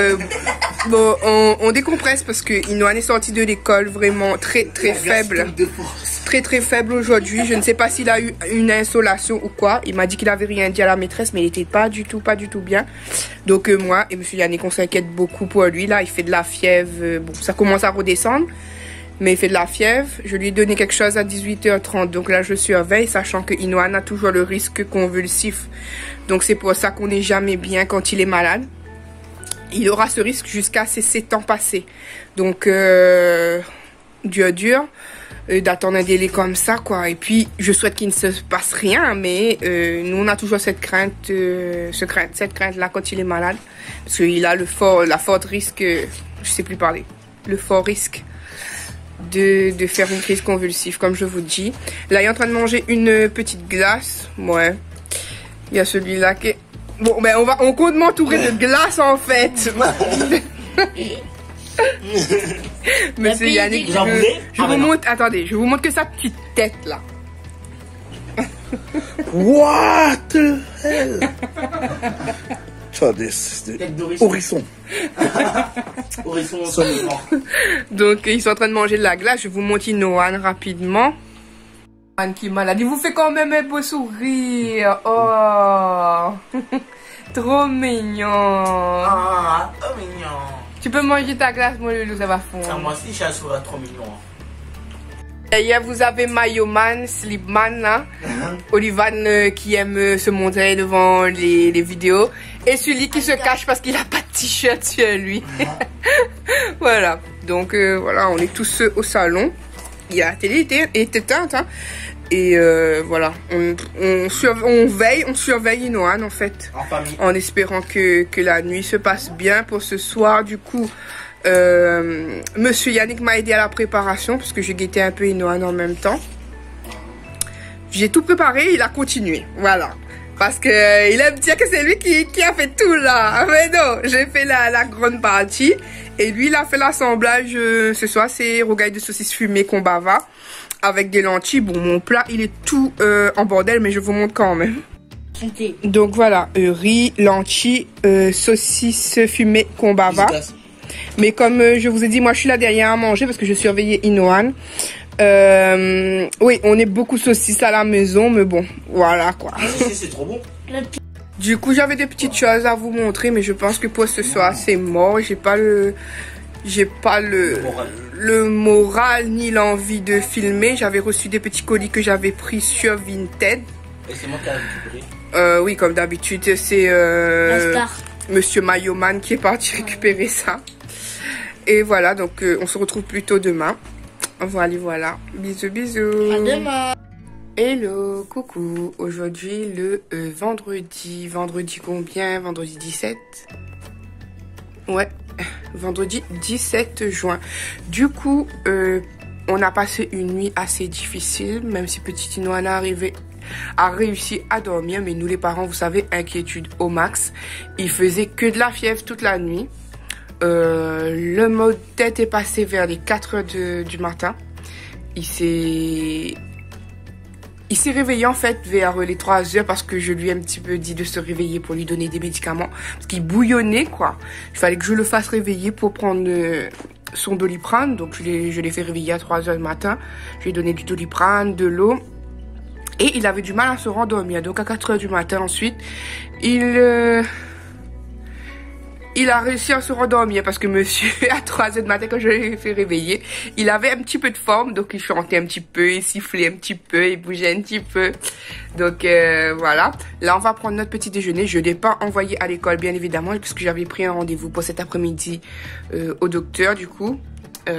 bon, on décompresse parce que Inoan est sorti de l'école vraiment très faible. Très faible aujourd'hui. Je ne sais pas s'il a eu une insolation ou quoi. Il m'a dit qu'il avait rien dit à la maîtresse, mais il était pas du tout bien. Donc moi et monsieur Yannick, on s'inquiète beaucoup pour lui. Là, il fait de la fièvre. Bon, ça commence à redescendre, mais il fait de la fièvre. Je lui ai donné quelque chose à 18h30. Donc là, je surveille, sachant que Inoan a toujours le risque convulsif. Donc c'est pour ça qu'on n'est jamais bien quand il est malade. Il aura ce risque jusqu'à ses 7 ans passés. Donc dur d'attendre un délai comme ça, quoi. Et puis je souhaite qu'il ne se passe rien, mais nous on a toujours cette crainte là quand il est malade, parce qu'il a la forte risque, je sais plus parler, le fort risque de faire une crise convulsive, comme je vous dis. Là, il est en train de manger une petite glace. Ouais, il y a celui-là qui est... Bon, ben on compte m'entourer de glace en fait. Monsieur Yannick, je vous montre, attendez, je vous montre que sa petite tête là. What the hell? Attendez, c'est Horizon. Horizon. Donc ils sont en train de manger de la glace. Je vous montre Inoan rapidement. Inoan qui est malade. Il vous fait quand même un beau sourire. Oh, trop mignon. Ah, trop mignon. Tu peux manger ta glace, mon loulou, ça va fondre. Ah, moi aussi, j'ai un sourire trop mignon. Hier, vous avez Mayoman, Slipman, là. Olivan qui aime se montrer devant les vidéos. Et celui qui se cache parce qu'il a pas de t-shirt sur lui. Voilà. Donc, voilà, on est tous au salon. Il y a la télé est éteinte, hein. Et voilà, on surveille Inoan en fait, en espérant que la nuit se passe bien pour ce soir. Du coup, monsieur Yannick m'a aidé à la préparation parce que j'ai guetté un peu Inoan en même temps. J'ai tout préparé, il a continué, voilà. Parce que il aime dire que c'est lui qui a fait tout là. Mais non, j'ai fait la grande partie. Et lui, il a fait l'assemblage ce soir, c'est rogaille de saucisse fumée Kombava. Avec des lentilles. Bon, mon plat, il est tout en bordel, mais je vous montre quand même. Donc voilà, riz, lentilles, saucisse fumée Kombava. Mais comme je vous ai dit, moi je suis là derrière à manger parce que je surveillais Inoan. Oui, on est beaucoup saucisses à la maison, mais bon, voilà quoi. C'est trop bon. Du coup, j'avais des petites choses à vous montrer, mais je pense que pour ce soir, c'est mort. J'ai pas le moral ni l'envie de filmer. J'avais reçu des petits colis que j'avais pris sur Vinted. Et c'est moi qui ai récupéré. Oui, comme d'habitude, c'est monsieur Mayoman qui est parti récupérer ça. Et voilà, donc on se retrouve plutôt demain. Voilà. Bisous, bisous. À demain. Hello, coucou. Aujourd'hui, le vendredi. Vendredi combien? Vendredi 17. Ouais, vendredi 17 juin. Du coup, on a passé une nuit assez difficile, même si petit Inoan a réussi à dormir. Mais nous, les parents, vous savez, inquiétude au max. Il faisait que de la fièvre toute la nuit. Le mot de tête est passé vers les 4 h du matin. Il s'est réveillé en fait vers les 3 h parce que je lui ai un petit peu dit de se réveiller pour lui donner des médicaments. Parce qu'il bouillonnait quoi. Il fallait que je le fasse réveiller pour prendre son Doliprane. Donc je l'ai fait réveiller à 3 h du matin. Je lui ai donné du Doliprane, de l'eau. Et il avait du mal à se rendormir. Donc à 4 h du matin ensuite, il il a réussi à se rendormir parce que monsieur, à 3h du matin, quand je l'ai fait réveiller, il avait un petit peu de forme, donc il chantait un petit peu, il sifflait un petit peu, il bougeait un petit peu. Donc voilà, là on va prendre notre petit déjeuner. Je ne l'ai pas envoyé à l'école, bien évidemment, puisque j'avais pris un rendez-vous pour cet après-midi au docteur, du coup.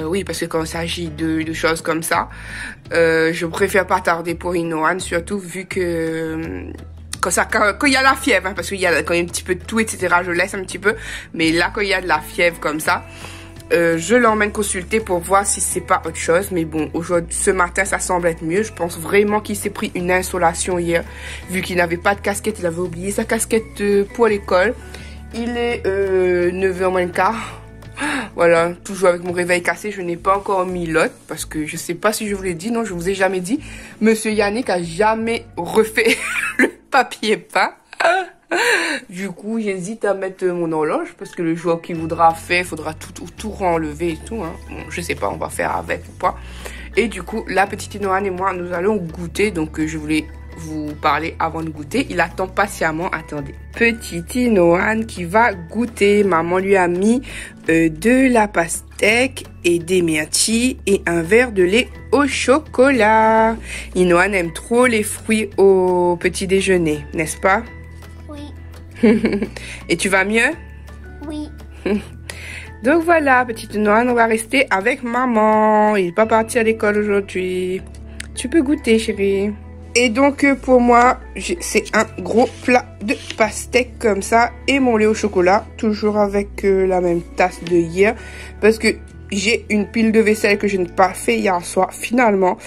Oui, parce que quand il s'agit de choses comme ça, je préfère pas tarder pour Inohan, surtout vu que... Quand il y a la fièvre, hein, parce qu'il y a quand il y a un petit peu de tout, etc., je laisse un petit peu. Mais là, quand il y a de la fièvre comme ça, je l'emmène consulter pour voir si c'est pas autre chose. Mais bon, aujourd'hui, ce matin, ça semble être mieux. Je pense vraiment qu'il s'est pris une insolation hier, vu qu'il n'avait pas de casquette. Il avait oublié sa casquette pour l'école. Il est 9h moins le quart. Voilà, toujours avec mon réveil cassé, je n'ai pas encore mis l'autre parce que je sais pas si je vous l'ai dit, non, je vous ai jamais dit. Monsieur Yannick a jamais refait le papier peint. Du coup, j'hésite à mettre mon horloge parce que le jour qu'il voudra faire, il faudra tout renlever et tout. Hein. Bon, je sais pas, on va faire avec ou pas. Et du coup, la petite Inohan et moi, nous allons goûter. Donc, je voulais vous parler avant de goûter. Il attend patiemment. Attendez. Petite Inohan qui va goûter. Maman lui a mis de la pastèque et des myrtilles et un verre de lait au chocolat. Inohan aime trop les fruits au petit déjeuner, n'est-ce pas? Oui. Et tu vas mieux? Oui. Donc voilà, petite Inohan, on va rester avec maman. Il n'est pas parti à l'école aujourd'hui. Tu peux goûter, chérie. Et donc pour moi, c'est un gros plat de pastèque comme ça et mon lait au chocolat, toujours avec la même tasse de hier parce que j'ai une pile de vaisselle que je n'ai pas fait hier soir finalement.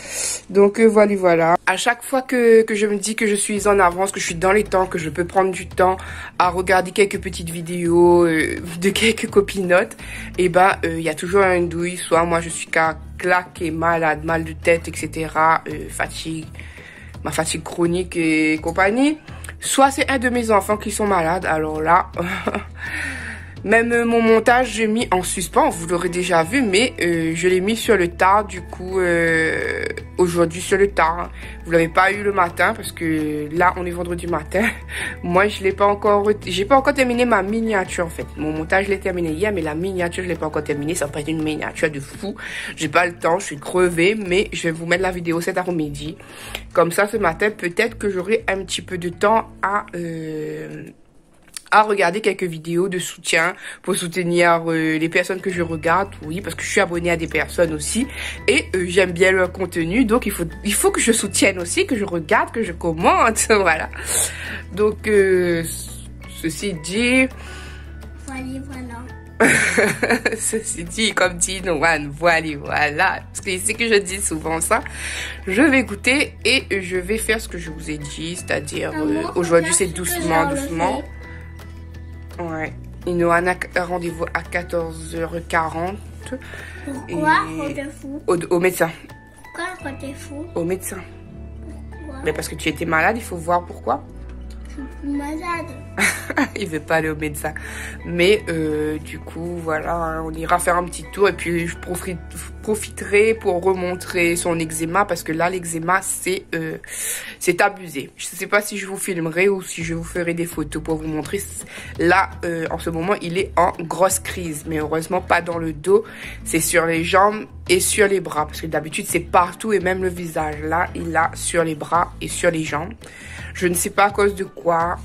Donc voilà. À chaque fois que je me dis que je suis en avance, que je suis dans les temps, que je peux prendre du temps à regarder quelques petites vidéos de quelques copinotes, et bah il y a toujours une douille, soit moi je suis claquée, malade, mal de tête, etc. Fatigue. Ma fatigue chronique et compagnie, soit c'est un de mes enfants qui sont malades, alors là, même mon montage, j'ai mis en suspens, vous l'aurez déjà vu, mais je l'ai mis sur le tard, du coup, aujourd'hui sur le tard. Hein. Vous l'avez pas eu le matin, parce que là, on est vendredi matin. Moi, j'ai pas encore terminé ma miniature, en fait. Mon montage, je l'ai terminé hier, mais la miniature, je l'ai pas encore terminé. Ça va pas être une miniature de fou. J'ai pas le temps, je suis crevée, mais je vais vous mettre la vidéo cet après-midi. Comme ça, ce matin, peut-être que j'aurai un petit peu de temps à regarder quelques vidéos de soutien pour soutenir les personnes que je regarde, oui, parce que je suis abonnée à des personnes aussi et j'aime bien leur contenu, donc il faut que je soutienne aussi, que je regarde, que je commente, voilà. Donc ceci dit, voilà. Ceci dit, comme dit Inohan, voilà, parce que c'est que je dis souvent ça. Je vais goûter et je vais faire ce que je vous ai dit, c'est-à-dire aujourd'hui c'est doucement. Ouais, Inohan a rendez-vous à 14h40. Pourquoi rendez-vous au médecin. Pourquoi rendez-vous? Au médecin. Pourquoi? Mais parce que tu étais malade, il faut voir pourquoi. Je suis malade. Il veut pas aller au médecin. Mais du coup, voilà, hein, on ira faire un petit tour et puis je profiterai pour remontrer son eczéma parce que là, l'eczéma, c'est abusé. Je sais pas si je vous filmerai ou si je vous ferai des photos pour vous montrer. Là, en ce moment, il est en grosse crise. Mais heureusement, pas dans le dos. C'est sur les jambes et sur les bras. Parce que d'habitude, c'est partout et même le visage. Là, il a sur les bras et sur les jambes. Je ne sais pas à cause de quoi.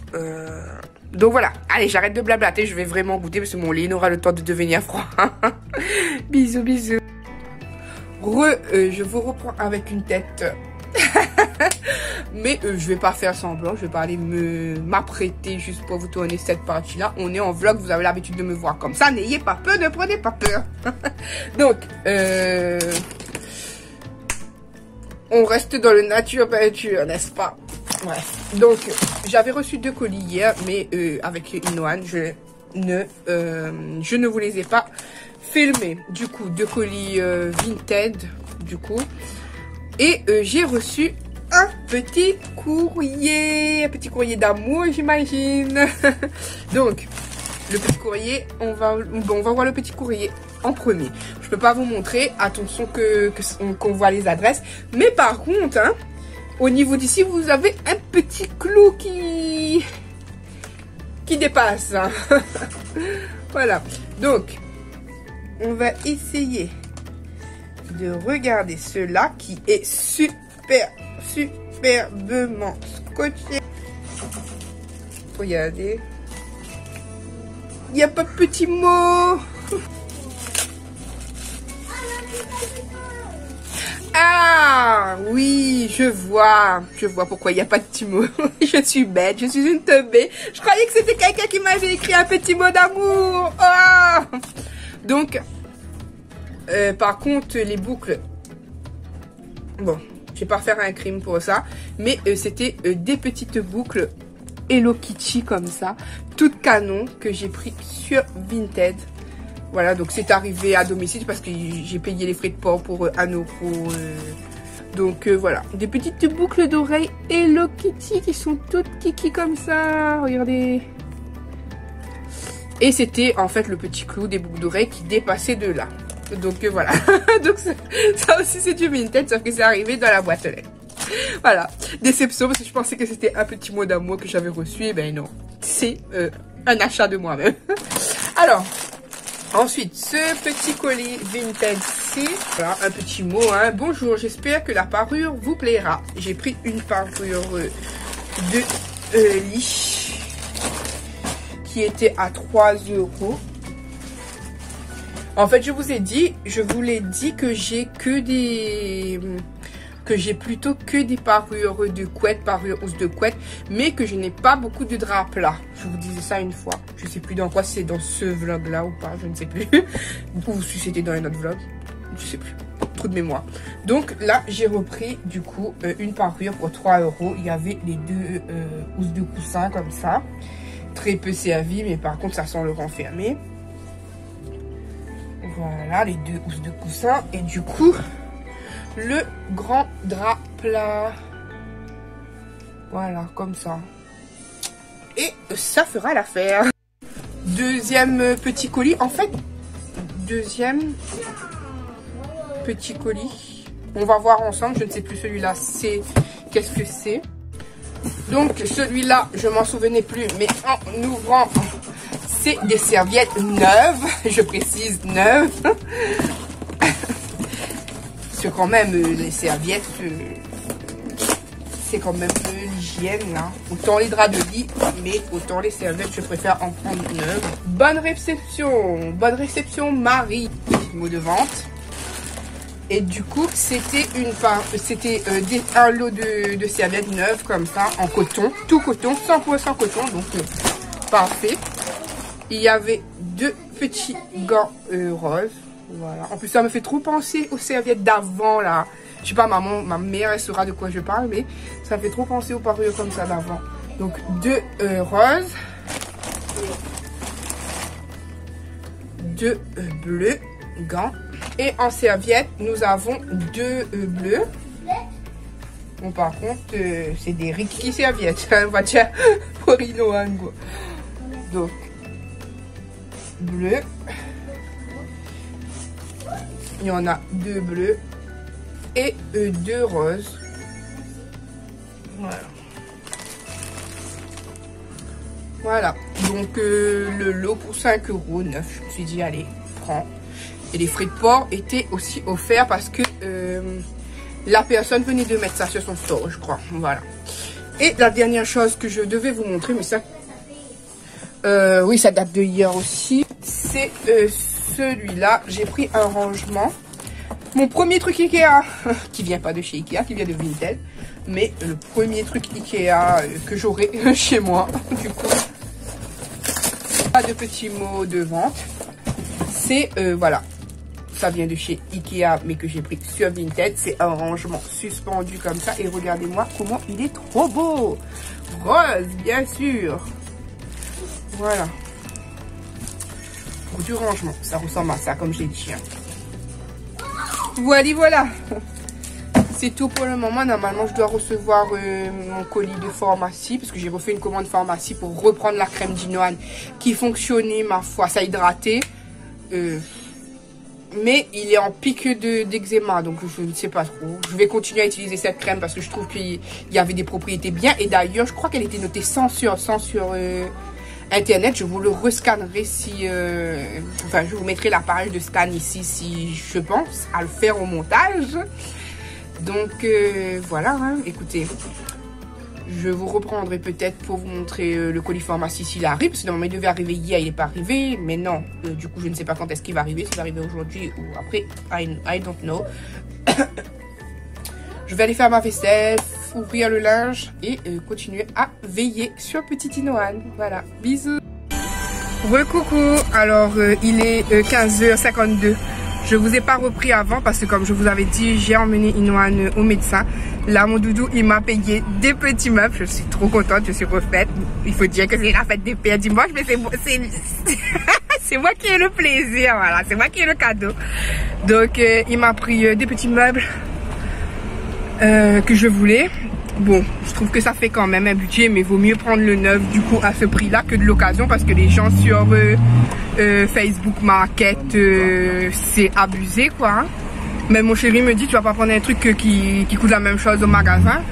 Donc voilà. Allez, j'arrête de blablater. Je vais vraiment goûter parce que mon lait n'aura le temps de devenir froid. Bisous, bisous. Je vous reprends avec une tête. Mais je vais pas faire semblant. Je vais pas aller m'apprêter juste pour vous tourner cette partie-là. On est en vlog. Vous avez l'habitude de me voir comme ça. N'ayez pas peur. Ne prenez pas peur. Donc, on reste dans le nature peinture, n'est-ce pas? Bref. Donc, j'avais reçu 2 colis hier, mais avec Inohan, je ne vous les ai pas filmés. Du coup, 2 colis Vinted, du coup. Et j'ai reçu un petit courrier d'amour, j'imagine. Donc, le petit courrier, on va voir le petit courrier en premier. Je peux pas vous montrer, attention qu'on voit les adresses. Mais par contre, hein, au niveau d'ici, vous avez un petit clou qui dépasse. Voilà. Donc, on va essayer de regarder cela qui est superbement scotché. Regardez. Il n'y a pas de petits mots. Ah oui, je vois pourquoi il n'y a pas de petits mots. Je suis bête, je suis une teubée. Je croyais que c'était quelqu'un qui m'avait écrit un petit mot d'amour. Oh. Donc, par contre, les boucles, bon, je vais pas faire un crime pour ça, mais c'était des petites boucles Hello Kitty comme ça, toutes canon, que j'ai pris sur Vinted. Voilà, donc c'est arrivé à domicile parce que j'ai payé les frais de port pour 1 €. Donc voilà, des petites boucles d'oreilles Hello Kitty qui sont toutes kiki comme ça, regardez. Et c'était en fait le petit clou des boucles d'oreilles qui dépassait de là. Donc voilà, donc ça aussi c'est du Vinted, sauf que c'est arrivé dans la boîte aux lettres. Voilà, déception parce que je pensais que c'était un petit mot d'amour que j'avais reçu, et ben non, c'est un achat de moi-même. Alors, ensuite, ce petit colis Vinted-ci, voilà, un petit mot, hein. Bonjour, j'espère que la parure vous plaira. J'ai pris une parure de lit qui était à 3 €. En fait, je vous l'ai dit que j'ai plutôt que des parures de couette, parures housse de couette, mais que je n'ai pas beaucoup de draps plats. Je vous disais ça une fois. Je sais plus dans quoi, c'est dans ce vlog là ou pas, je ne sais plus. Ou si c'était dans un autre vlog, je sais plus. Trop de mémoire. Donc là, j'ai repris du coup une parure pour 3 €. Il y avait les 2 housses de coussin comme ça. Très peu servi, mais par contre, ça sent le renfermer. Voilà, les 2 housses de coussin. Et du coup, le grand drap plat. Voilà, comme ça. Et ça fera l'affaire. Deuxième petit colis. En fait, deuxième petit colis. On va voir ensemble. Je ne sais plus celui-là, c'est... Qu'est-ce que c'est? Donc, celui-là, je m'en souvenais plus. Mais en ouvrant, c'est des serviettes neuves. Je précise, neuves. Quand même les serviettes, c'est quand même l'hygiène là. Autant les draps de lit, mais autant les serviettes, je préfère en prendre neuve. Bonne réception Marie, mot de vente. Et du coup, c'était un lot de serviettes neuves comme ça, en coton, tout coton, 100% coton, donc parfait. Il y avait 2 petits gants roses. Voilà. En plus, ça me fait trop penser aux serviettes d'avant, là. Je sais pas, ma mère, elle saura de quoi je parle, mais ça me fait trop penser aux parures comme ça d'avant. Donc, 2 roses. 2 bleus, gants. Et en serviette, nous avons 2 bleus. Bon, par contre, c'est des Ricky serviettes. On va dire Porino Ango. Donc, bleu. Il y en a 2 bleus et 2 roses. Voilà. Voilà. Donc le lot pour 5,9 €. Je me suis dit allez, prends. Et les frais de port étaient aussi offerts parce que la personne venait de mettre ça sur son store, je crois. Voilà. Et la dernière chose que je devais vous montrer, mais ça, oui, ça date de hier aussi. C'est celui-là, j'ai pris un rangement. Mon premier truc Ikea, qui vient pas de chez Ikea, qui vient de Vinted, mais le premier truc Ikea que j'aurai chez moi, du coup, pas de petits mots de vente. C'est, voilà, ça vient de chez Ikea, mais que j'ai pris sur Vinted. C'est un rangement suspendu comme ça, et regardez-moi comment il est trop beau. Rose, bien sûr. Voilà. Du rangement, ça ressemble à ça comme j'ai dit. Voilà. C'est tout pour le moment. Normalement, je dois recevoir mon colis de pharmacie parce que j'ai refait une commande pharmacie pour reprendre la crème Ginoane qui fonctionnait, ma foi, ça hydratait. Mais il est en pic d'eczéma, donc je ne sais pas trop. Je vais continuer à utiliser cette crème parce que je trouve qu'il y avait des propriétés bien. Et d'ailleurs, je crois qu'elle était notée 100 sur internet. Je vous le rescannerai si... enfin, je vous mettrai la page de scan ici si je pense à le faire au montage. Donc, voilà, hein, écoutez. Je vous reprendrai peut-être pour vous montrer le colis pharmacie s'il arrive. Parce que normalement, il devait arriver hier, il n'est pas arrivé. Mais non, du coup, je ne sais pas quand est-ce qu'il va arriver. S'il va arriver aujourd'hui ou après, I don't know. Je vais aller faire ma vaisselle, ouvrir le linge et continuer à veiller sur petit Inoan. Voilà, bisous. Recoucou, alors il est 15h52. Je vous ai pas repris avant parce que comme je vous avais dit, j'ai emmené Inoan au médecin. Là, mon doudou, il m'a payé des petits meubles. Je suis trop contente, je suis refaite. Il faut dire que c'est la fête des pères dimanche, mais c'est c'est moi qui ai le plaisir, voilà. C'est moi qui ai le cadeau. Donc, il m'a pris des petits meubles que je voulais. Bon, je trouve que ça fait quand même un budget, mais vaut mieux prendre le neuf du coup à ce prix-là que de l'occasion parce que les gens sur Facebook Market, c'est abusé quoi. Hein. Mais mon chéri me dit tu vas pas prendre un truc qui coûte la même chose au magasin.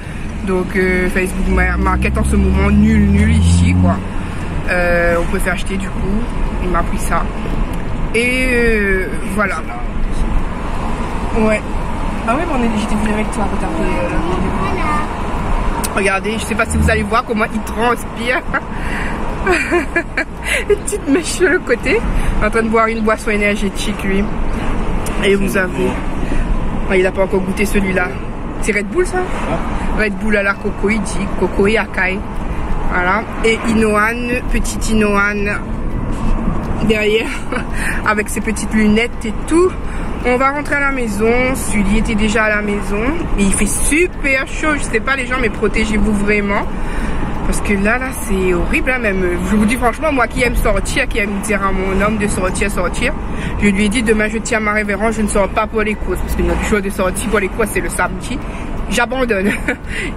Donc Facebook Market en ce moment nul ici quoi. On peut faire acheter du coup. Il m'a pris ça. Et voilà. Ouais. Ah ouais, bon, j'étais venue avec toi. Regardez, je sais pas si vous allez voir comment il transpire. Une petite mèche sur le côté. En train de boire une boisson énergétique lui. Et vous avez... Oh, il n'a pas encore goûté celui-là. C'est Red Bull ça? Red Bull à la coco, il dit. Coco et Akai. Voilà. Et Inoan, petit Inoan derrière. Avec ses petites lunettes et tout. On va rentrer à la maison. Sully était déjà à la maison. Et il fait super chaud. Je sais pas les gens, mais protégez-vous vraiment. Parce que là c'est horrible. Hein, même, je vous dis franchement, moi qui aime sortir, qui aime dire à mon homme de sortir. Je lui ai dit demain je tiens ma révérence, je ne sors pas pour les courses. Parce que notre jour de sortie pour les courses c'est le samedi. J'abandonne.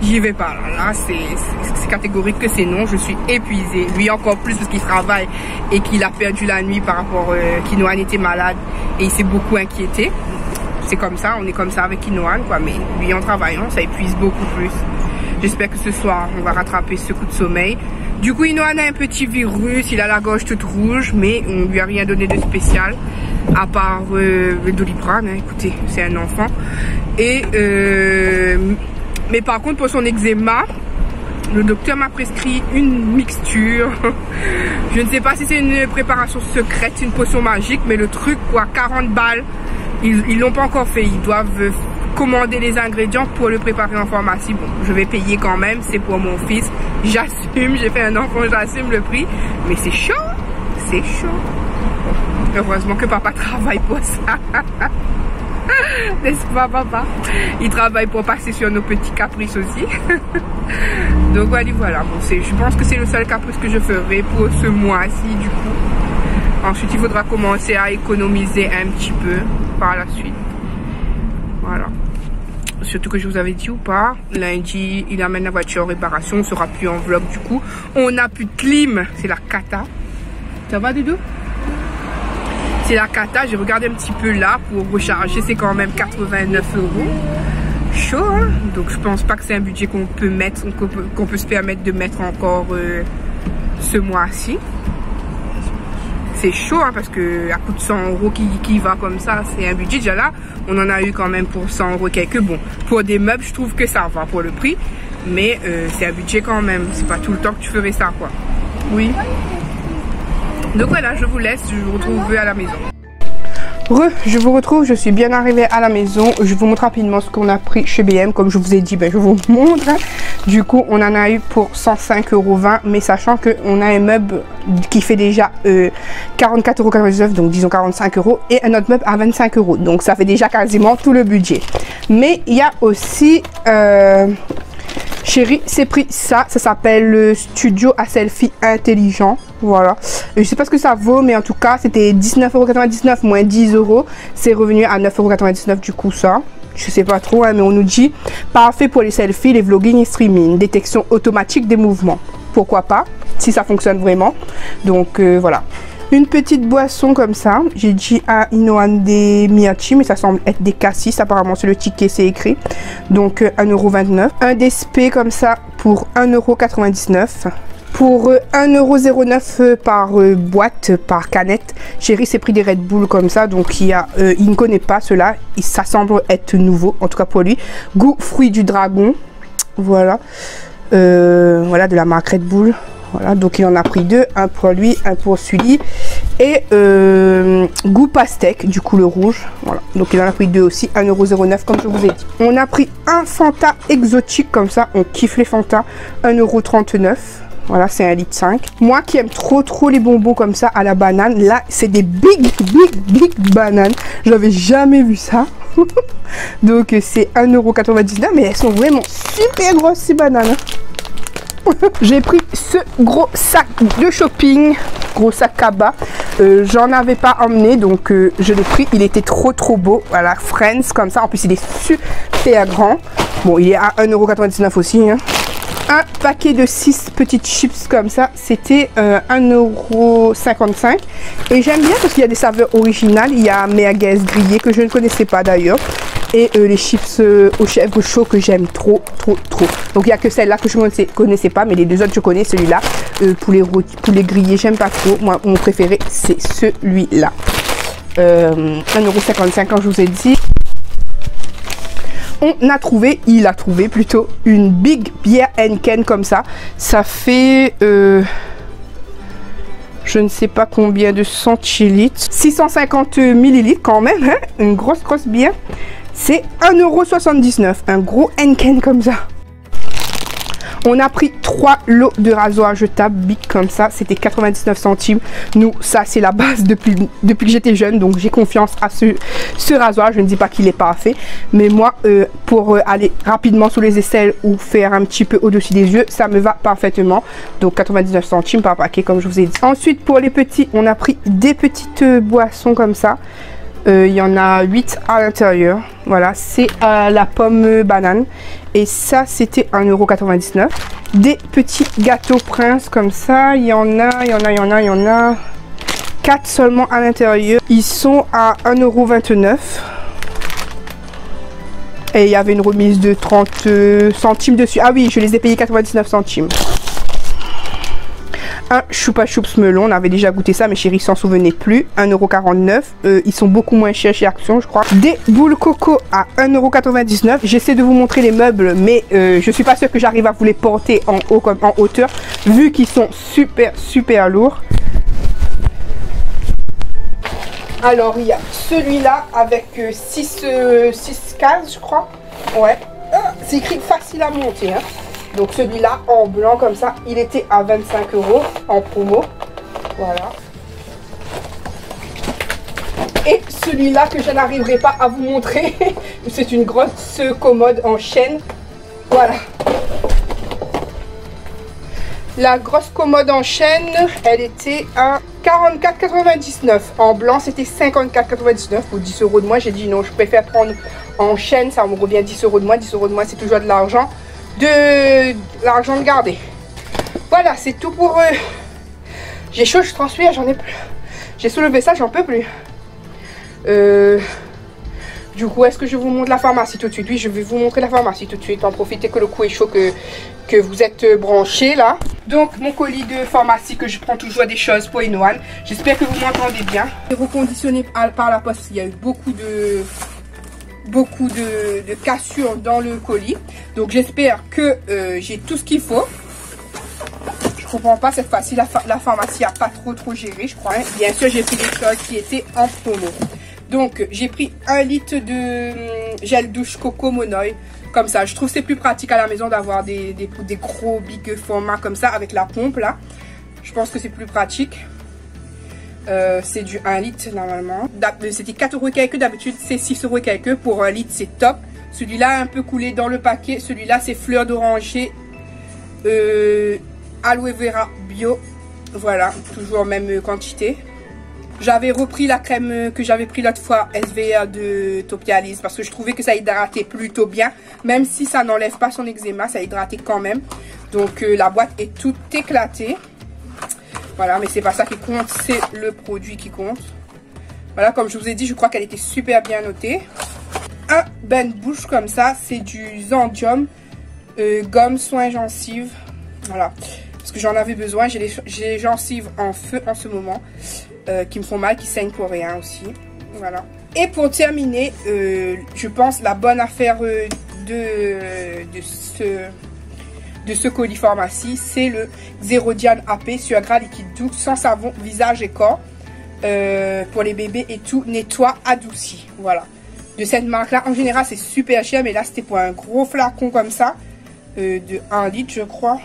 J'y vais pas. Là c'est catégorique que c'est non. Je suis épuisée. Lui encore plus parce qu'il travaille et qu'il a perdu la nuit par rapport qu'Inoan était malade. Et il s'est beaucoup inquiété. C'est comme ça, on est comme ça avec Inoan quoi. Mais lui en travaillant ça épuise beaucoup plus. J'espère que ce soir on va rattraper ce coup de sommeil. Du coup Inoan a un petit virus, il a la gorge toute rouge. Mais on lui a rien donné de spécial. À part le Doliprane, hein, écoutez, c'est un enfant. Et mais par contre pour son eczéma, le docteur m'a prescrit une mixture. Je ne sais pas si c'est une préparation secrète, une potion magique, mais le truc quoi, 40 balles. Ils l'ont pas encore fait, ils doivent commander les ingrédients pour le préparer en pharmacie. Bon, je vais payer quand même, c'est pour mon fils. J'assume, j'ai fait un enfant, j'assume le prix. Mais c'est chaud, c'est chaud. Heureusement que papa travaille pour ça. N'est-ce pas papa? Il travaille pour passer sur nos petits caprices aussi. Donc voilà, bon, je pense que c'est le seul caprice que je ferai pour ce mois-ci du coup. Ensuite il faudra commencer à économiser un petit peu par la suite. Voilà. Surtout que je vous avais dit ou pas, lundi il amène la voiture en réparation, on sera plus en vlog du coup. On n'a plus de clim, c'est la cata. Ça va Doudou? C'est la cata, j'ai regardé un petit peu là pour recharger, c'est quand même 89 €. Chaud hein. Donc je pense pas que c'est un budget qu'on peut mettre, qu'on peut se permettre de mettre encore ce mois-ci. C'est chaud hein, parce que à coup de 100 € qui va comme ça, c'est un budget. Déjà là, on en a eu quand même pour 100 € quelques. Bon, pour des meubles, je trouve que ça va pour le prix. Mais c'est un budget quand même. C'est pas tout le temps que tu ferais ça quoi. Oui. Donc voilà, je vous laisse, je vous retrouve à la maison. Je vous retrouve, je suis bien arrivée à la maison. Je vous montre rapidement ce qu'on a pris chez BM. Comme je vous ai dit, je vous montre. Du coup, on en a eu pour 105,20 €. Mais sachant qu'on a un meuble qui fait déjà 44,99 €, donc disons 45 €. Et un autre meuble à 25 €. Donc ça fait déjà quasiment tout le budget. Mais il y a aussi... Chérie, c'est pris ça s'appelle le studio à selfie intelligent. Voilà. Je sais pas ce que ça vaut, mais en tout cas, c'était 19,99 € moins 10 €. C'est revenu à 9,99 € du coup, ça. Je sais pas trop, hein, mais on nous dit parfait pour les selfies, les vlogging et streaming. Détection automatique des mouvements. Pourquoi pas, si ça fonctionne vraiment. Donc voilà. Une petite boisson comme ça. J'ai dit à Inoan des Miyachi, mais ça semble être des cassis. Apparemment, sur le ticket, c'est écrit. Donc 1,29 €. Un DSP comme ça pour 1,99 €. pour 1,09 € par boîte, par canette. Chérie s'est pris des Red Bull comme ça, donc il ne connaît pas cela. Ça semble être nouveau, en tout cas pour lui. Goût fruit du dragon, voilà. Voilà, de la marque Red Bull. Voilà, donc il en a pris 2, un pour lui, un pour celui. Et goût pastèque, du coup le rouge. Voilà, donc il en a pris 2 aussi, 1,09 € comme je vous ai dit. On a pris un Fanta exotique comme ça, on kiffe les Fanta, 1,39 €. Voilà, c'est 1,5 litre. Moi qui aime trop les bonbons comme ça à la banane, là c'est des big bananes. J'avais jamais vu ça. Donc c'est 1,99 €, mais elles sont vraiment super grosses ces bananes. J'ai pris ce gros sac de shopping, gros sac Kaba. J'en avais pas emmené, donc je l'ai pris. Il était trop beau. Voilà, Friends comme ça. En plus, il est super grand. Bon, il est à 1,99 € aussi. Hein. Un paquet de 6 petites chips comme ça, c'était 1,55 €. Et j'aime bien parce qu'il y a des saveurs originales. Il y a merguez grillé que je ne connaissais pas d'ailleurs. Et les chips aux chèvres chaud que j'aime trop. Donc il n'y a que celle-là que je ne connaissais pas, mais les deux autres je connais. Celui-là, poulet grillé, j'aime pas trop. Moi, mon préféré, c'est celui-là. 1,55 € quand je vous ai dit. Il a trouvé plutôt une big bière Henken comme ça. Ça fait je ne sais pas combien de centilitres, 650 millilitres quand même, hein, une grosse bière. C'est 1,79 €, un gros Henken comme ça. On a pris 3 lots de rasoirs jetables big comme ça, c'était 99 centimes. Nous, ça c'est la base depuis que j'étais jeune, donc j'ai confiance à ce rasoir. Je ne dis pas qu'il est parfait, mais moi, pour aller rapidement sous les aisselles ou faire un petit peu au-dessus des yeux, ça me va parfaitement. Donc 99 centimes par paquet comme je vous ai dit. Ensuite, pour les petits, on a pris des petites boissons comme ça. Il y en a 8 à l'intérieur. Voilà, c'est la pomme banane. Et ça, c'était 1,99 €. Des petits gâteaux Prince comme ça. Il y en a 4 seulement à l'intérieur. Ils sont à 1,29 €. Et il y avait une remise de 30 centimes dessus. Ah oui, je les ai payés 99 centimes. Un Chupa Chups melon, on avait déjà goûté ça, mais chérie s'en souvenait plus. 1,49 €. Ils sont beaucoup moins chers chez Action, je crois. Des boules coco à 1,99 €. J'essaie de vous montrer les meubles, mais je suis pas sûre que j'arrive à vous les porter en haut comme en hauteur, vu qu'ils sont super lourds. Alors il y a celui-là avec 6 cases, je crois. Ouais. C'est écrit facile à monter, hein. Donc celui-là en blanc comme ça, il était à 25 € en promo. Voilà. Et celui-là que je n'arriverai pas à vous montrer, c'est une grosse commode en chêne. Voilà. La grosse commode en chêne, elle était à 44,99 €. En blanc, c'était 54,99 € pour 10 € de moins. J'ai dit non, je préfère prendre en chêne, ça me revient 10 € de moins. 10 € de moins, c'est toujours de l'argent. De garder. Voilà, c'est tout pour j'ai chaud, je transpire, j'en ai plus. J'ai soulevé ça, j'en peux plus. Du coup, est-ce que je vous montre la pharmacie tout de suite? Oui, je vais vous montrer la pharmacie tout de suite. En profitez que le coup est chaud, que vous êtes branchés là. Donc mon colis de pharmacie que je prends toujours des choses pour Inoan. J'espère que vous m'entendez bien. Reconditionné par la poste, il y a eu beaucoup de cassures dans le colis. Donc j'espère que j'ai tout ce qu'il faut. Je comprends pas cette fois-ci, la pharmacie a pas trop géré, je crois. Bien sûr, j'ai pris des choses qui étaient en promo. Donc j'ai pris 1 litre de gel douche Coco Monoï. Comme ça, je trouve que c'est plus pratique à la maison d'avoir des gros big formats comme ça avec la pompe là. Je pense que c'est plus pratique. C'est du 1 litre normalement. C'était 4 € quelques, d'habitude c'est 6 € quelques. Pour 1 litre c'est top. Celui-là un peu coulé dans le paquet. Celui-là c'est fleur d'oranger, aloe vera bio. Voilà, toujours même quantité. J'avais repris la crème que j'avais pris l'autre fois, SVR de Topialis, parce que je trouvais que ça hydratait plutôt bien. Même si ça n'enlève pas son eczéma, ça hydratait quand même. Donc la boîte est toute éclatée. Voilà, mais c'est pas ça qui compte, c'est le produit qui compte. Voilà, comme je vous ai dit, je crois qu'elle était super bien notée. Un bain de bouche comme ça, c'est du Zendium, gomme soin gencive. Voilà. Parce que j'en avais besoin. J'ai les gencives en feu en ce moment, qui me font mal, qui saignent pour rien aussi. Voilà. Et pour terminer, je pense la bonne affaire de ce colis pharmacie, c'est le Xérodiane AP sur gras liquide doux sans savon, visage et corps. Pour les bébés et tout, nettoie, adouci. Voilà. De cette marque là, en général c'est super cher, mais là c'était pour un gros flacon comme ça, de 1 litre je crois.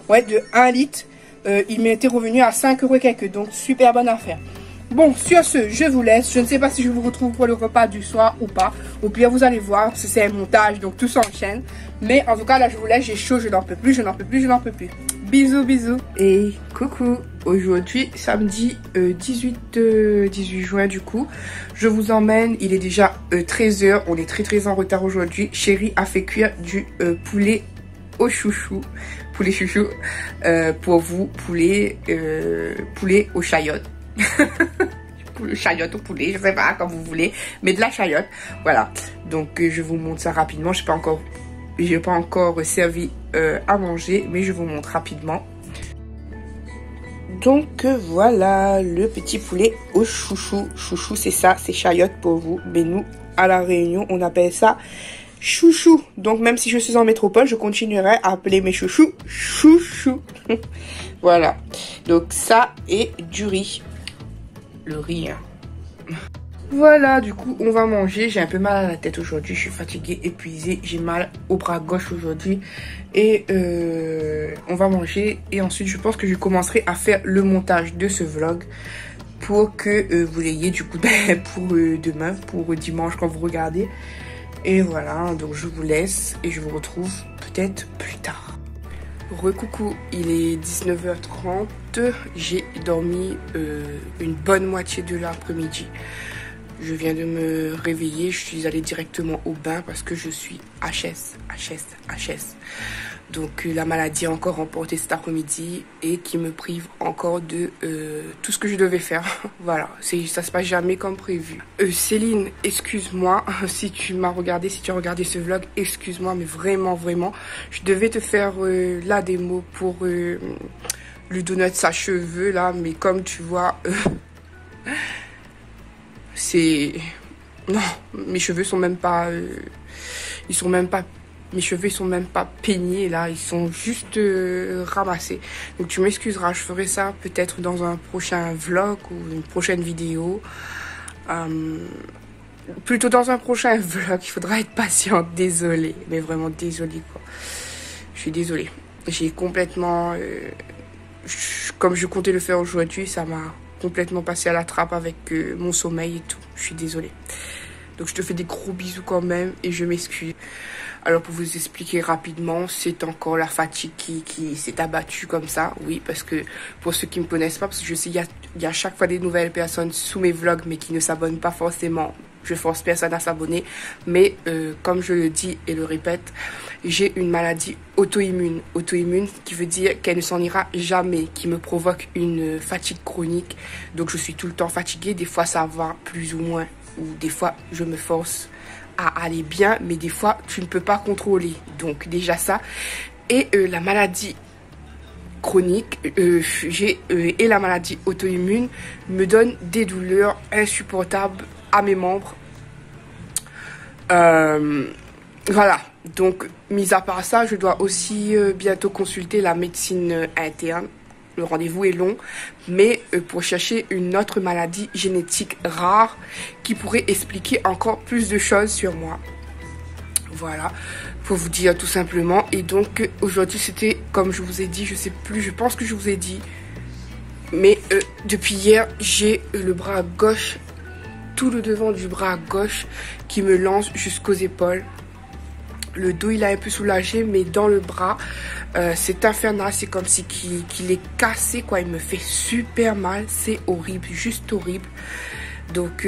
Ouais, de 1 litre. Il m'était revenu à 5 € et quelques, donc super bonne affaire. Bon, sur ce, je vous laisse. Je ne sais pas si je vous retrouve pour le repas du soir ou pas. Au pire, vous allez voir, parce que c'est un montage, donc tout s'enchaîne. Mais en tout cas, là, je vous laisse. J'ai chaud, je n'en peux plus, je n'en peux plus, je n'en peux plus. Bisous, bisous. Et coucou. Aujourd'hui, samedi 18 juin, du coup, je vous emmène. Il est déjà 13 h. On est très en retard aujourd'hui. Chérie a fait cuire du poulet au chouchou. Poulet chouchou. Pour vous, poulet aux chayottes. Chayotte ou poulet, je sais pas, comme vous voulez, mais de la chayotte. Voilà, donc je vous montre ça rapidement. Je n'ai pas encore servi à manger, mais je vous montre rapidement. Donc voilà, le petit poulet au chouchou. Chouchou, c'est ça, c'est chayotte pour vous, mais nous, à La Réunion, on appelle ça chouchou. Donc même si je suis en métropole, je continuerai à appeler mes chouchous chouchou. Voilà, donc ça et du riz. Le riz, hein. Voilà, du coup, on va manger. J'ai un peu mal à la tête aujourd'hui. Je suis fatiguée, épuisée. J'ai mal au bras gauche aujourd'hui. Et on va manger. Et ensuite, je pense que je commencerai à faire le montage de ce vlog pour que vous l'ayez du coup pour demain, pour dimanche quand vous regardez. Et voilà, donc je vous laisse et je vous retrouve peut-être plus tard. Recoucou, il est 19h30, j'ai dormi une bonne moitié de l'après-midi. Je viens de me réveiller, je suis allée directement au bain parce que je suis HS. Donc la maladie a encore emporté cet après-midi et qui me prive encore de tout ce que je devais faire. Voilà, ça se passe jamais comme prévu. Céline, excuse-moi si tu m'as regardé, si tu as regardé ce vlog, excuse-moi, mais vraiment, je devais te faire la démo pour lui donner sa cheveux là, mais comme tu vois, c'est... Non, mes cheveux sont même pas... Mes cheveux sont même pas peignés là, ils sont juste ramassés. Donc tu m'excuseras, je ferai ça peut-être dans un prochain vlog ou une prochaine vidéo. Plutôt dans un prochain vlog, il faudra être patiente, désolée. Mais vraiment désolée quoi. Je suis désolée. J'ai complètement... comme je comptais le faire aujourd'hui, ça m'a complètement passé à la trappe avec mon sommeil et tout. Je suis désolée. Donc je te fais des gros bisous quand même et je m'excuse. Alors pour vous expliquer rapidement, c'est encore la fatigue qui s'est abattue comme ça. Oui, parce que pour ceux qui ne me connaissent pas, parce que je sais il y a chaque fois des nouvelles personnes sous mes vlogs mais qui ne s'abonnent pas forcément. Je force personne à s'abonner. Mais comme je le dis et le répète, j'ai une maladie auto-immune. Auto-immune qui veut dire qu'elle ne s'en ira jamais, qui me provoque une fatigue chronique. Donc je suis tout le temps fatiguée. Des fois ça va plus ou moins. Ou des fois je me force à aller bien, mais des fois tu ne peux pas contrôler. Donc déjà ça. Et la maladie chronique et la maladie auto-immune me donnent des douleurs insupportables à mes membres. Voilà. Donc mis à part ça, je dois aussi bientôt consulter la médecine interne. Le rendez-vous est long, mais pour chercher une autre maladie génétique rare qui pourrait expliquer encore plus de choses sur moi. Voilà, pour vous dire tout simplement. Et donc aujourd'hui c'était, comme je vous ai dit, je sais plus, je pense que je vous ai dit, mais depuis hier j'ai le bras gauche, tout le devant du bras gauche qui me lance jusqu'aux épaules. Le dos il a un peu soulagé, mais dans le bras c'est infernal, c'est comme si qu'il est cassé quoi. Il me fait super mal, c'est horrible, juste horrible. Donc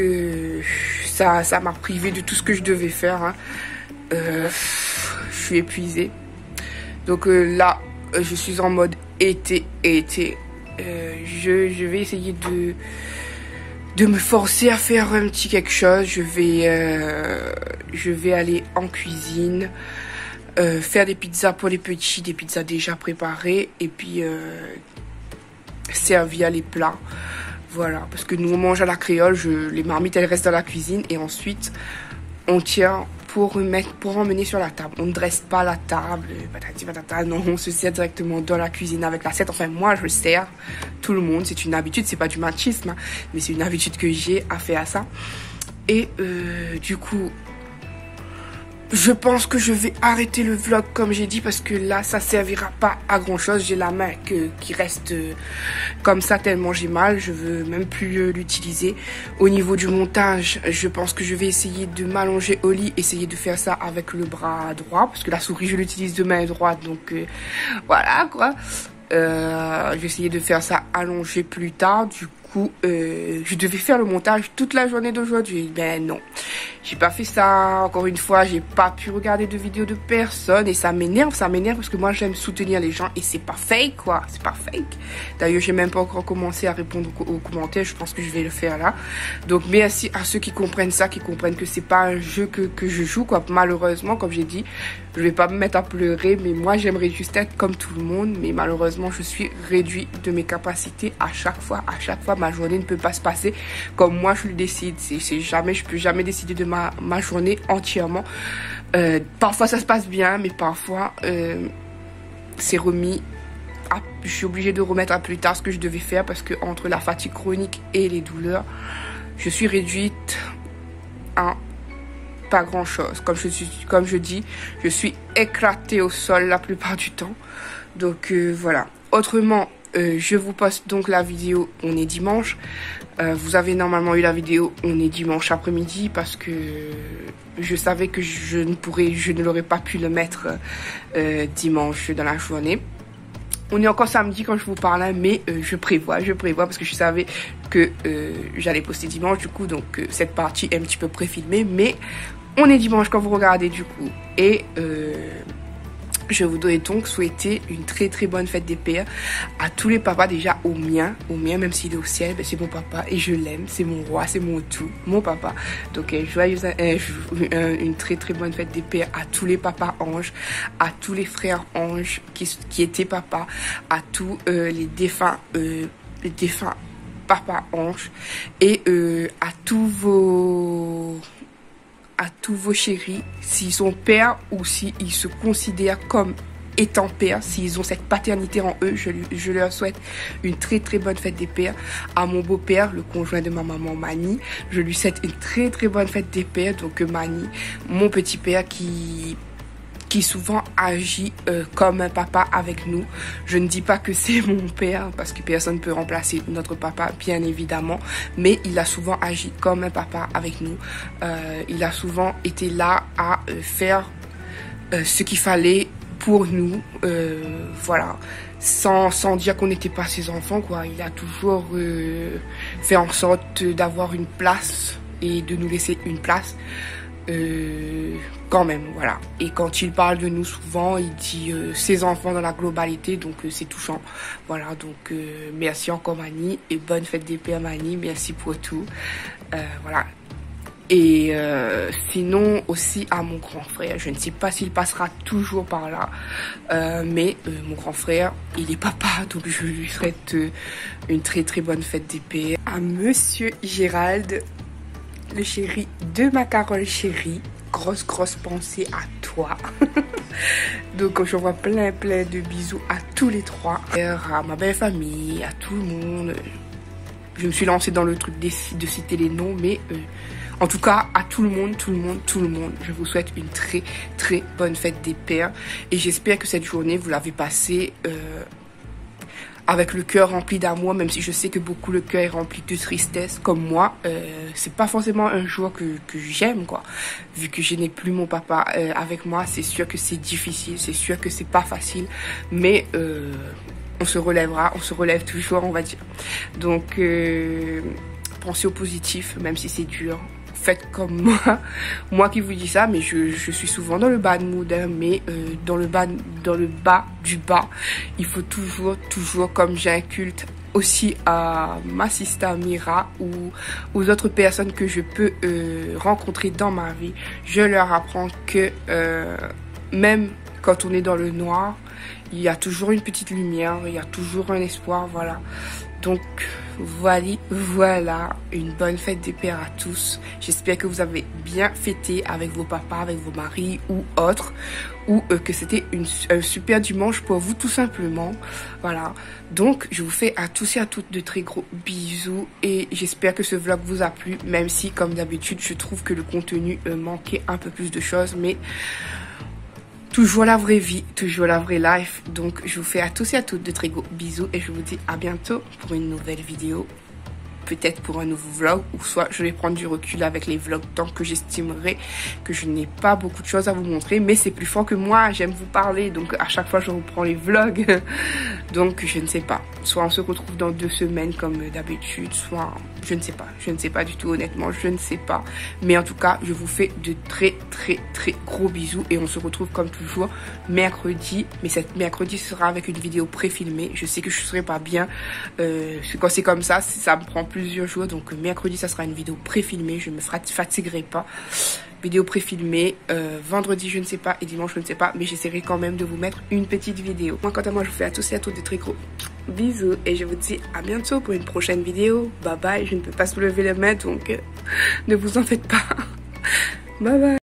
ça m'a privé de tout ce que je devais faire, hein. Je suis épuisée. Donc là je suis en mode été. Je vais essayer de me forcer à faire un petit quelque chose. Je vais aller en cuisine. faire des pizzas pour les petits, des pizzas déjà préparées, et puis servir les plats. Voilà, parce que nous on mange à la créole, les marmites elles restent dans la cuisine et ensuite on tient pour emmener sur la table. On ne dresse pas la table, patati patata, non, on se sert directement dans la cuisine avec l'assiette. Enfin moi je sers tout le monde, c'est une habitude, c'est pas du machisme, hein, mais c'est une habitude que j'ai à faire ça. Et du coup, je pense que je vais arrêter le vlog comme j'ai dit parce que là ça servira pas à grand chose. J'ai la main qui reste comme ça tellement j'ai mal, je veux même plus l'utiliser. Au niveau du montage, je pense que je vais essayer de m'allonger au lit, essayer de faire ça avec le bras droit parce que la souris je l'utilise de main droite, donc voilà quoi. Je vais essayer de faire ça allongé plus tard. Du coup, je devais faire le montage toute la journée d'aujourd'hui. Ben non, j'ai pas fait ça. Encore une fois, j'ai pas pu regarder de vidéos de personne et ça m'énerve parce que moi j'aime soutenir les gens et c'est pas fake quoi, c'est pas fake. D'ailleurs, j'ai même pas encore commencé à répondre aux commentaires. Je pense que je vais le faire là. Donc merci à ceux qui comprennent ça, qui comprennent que c'est pas un jeu que je joue quoi. Malheureusement, comme j'ai dit, je vais pas me mettre à pleurer, mais moi j'aimerais juste être comme tout le monde, mais malheureusement je suis réduit de mes capacités à chaque fois ma journée ne peut pas se passer comme moi je le décide. Je peux jamais décider de ma journée entièrement. Parfois ça se passe bien, mais parfois c'est remis je suis obligée de remettre à plus tard ce que je devais faire parce que entre la fatigue chronique et les douleurs, je suis réduite à pas grand chose. Comme je dis, je suis éclatée au sol la plupart du temps. Donc voilà. Autrement, je vous poste donc la vidéo, on est dimanche. Vous avez normalement eu la vidéo, on est dimanche après-midi parce que je savais que je ne l'aurais pas pu le mettre dimanche dans la journée. On est encore samedi quand je vous parle, mais je prévois parce que je savais que j'allais poster dimanche du coup, donc cette partie est un petit peu préfilmée, mais on est dimanche quand vous regardez du coup. Et je voudrais donc souhaiter une très très bonne fête des pères à tous les papas, déjà au mien même s'il est au ciel, ben c'est mon papa et je l'aime, c'est mon roi, c'est mon tout, mon papa. Donc une très très bonne fête des pères à tous les papas anges, à tous les frères anges qui étaient papas, à tous les défunts papas anges et à tous vos chéris, s'ils sont pères ou s'ils se considèrent comme étant pères, s'ils ont cette paternité en eux, je leur souhaite une très très bonne fête des pères. À mon beau-père, le conjoint de ma maman Mani, je lui souhaite une très très bonne fête des pères. Donc Mani, mon petit père qui souvent agit comme un papa avec nous. Je ne dis pas que c'est mon père parce que personne ne peut remplacer notre papa, bien évidemment, mais il a souvent agi comme un papa avec nous. Il a souvent été là à faire ce qu'il fallait pour nous, voilà, sans dire qu'on n'était pas ses enfants quoi. Il a toujours fait en sorte d'avoir une place et de nous laisser une place. Quand même, voilà. Et quand il parle de nous souvent, il dit ses enfants dans la globalité, donc c'est touchant. Voilà, donc merci encore Mani et bonne fête des pères Mani, merci pour tout. Voilà. Et sinon aussi à mon grand frère, je ne sais pas s'il passera toujours par là, mais mon grand frère, il est papa, donc je lui souhaite une très très bonne fête des pères. À monsieur Gérald, le chéri de ma Carole chérie, grosse pensée à toi. Donc je vois plein de bisous à tous les trois, à ma belle famille, à tout le monde. Je me suis lancée dans le truc de citer les noms, mais en tout cas à tout le monde, je vous souhaite une très très bonne fête des pères et j'espère que cette journée vous l'avez passée avec le cœur rempli d'amour, même si je sais que beaucoup le cœur est rempli de tristesse, comme moi. C'est pas forcément un jour que j'aime, quoi. Vu que je n'ai plus mon papa avec moi, c'est sûr que c'est difficile, c'est sûr que c'est pas facile, mais on se relèvera, on se relève toujours, on va dire. Donc, pensez au positif, même si c'est dur. Faites comme moi qui vous dis ça, mais je suis souvent dans le bad mood, hein, mais dans le bas du bas, il faut toujours, comme j'inculte aussi à ma sister Mira ou aux autres personnes que je peux rencontrer dans ma vie, je leur apprends que même quand on est dans le noir, il y a toujours une petite lumière, il y a toujours un espoir, voilà. Donc voilà, une bonne fête des pères à tous. J'espère que vous avez bien fêté avec vos papas, avec vos maris ou autres, ou que c'était un super dimanche pour vous tout simplement. Voilà, donc je vous fais à tous et à toutes de très gros bisous et j'espère que ce vlog vous a plu, même si comme d'habitude je trouve que le contenu manquait un peu plus de choses, mais toujours la vraie vie, toujours la vraie life. Donc je vous fais à tous et à toutes de très gros bisous et je vous dis à bientôt pour une nouvelle vidéo. Peut-être pour un nouveau vlog, ou soit je vais prendre du recul avec les vlogs tant que j'estimerai que je n'ai pas beaucoup de choses à vous montrer, mais c'est plus fort que moi, j'aime vous parler, donc à chaque fois je reprends les vlogs. Donc je ne sais pas, soit on se retrouve dans 2 semaines comme d'habitude, soit je ne sais pas du tout, honnêtement, je ne sais pas, mais en tout cas je vous fais de très gros bisous et on se retrouve comme toujours mercredi, mais cet mercredi sera avec une vidéo pré-filmée. Je sais que je ne serai pas bien, quand c'est comme ça me prend plusieurs jours, donc mercredi ça sera une vidéo pré-filmée, je me fatiguerai pas. Vidéo pré-filmée, vendredi je ne sais pas et dimanche je ne sais pas, mais j'essaierai quand même de vous mettre une petite vidéo. Moi quant à moi je vous fais à tous et à toutes de très gros bisous et je vous dis à bientôt pour une prochaine vidéo. Bye bye, je ne peux pas soulever les mains donc ne vous en faites pas. Bye bye.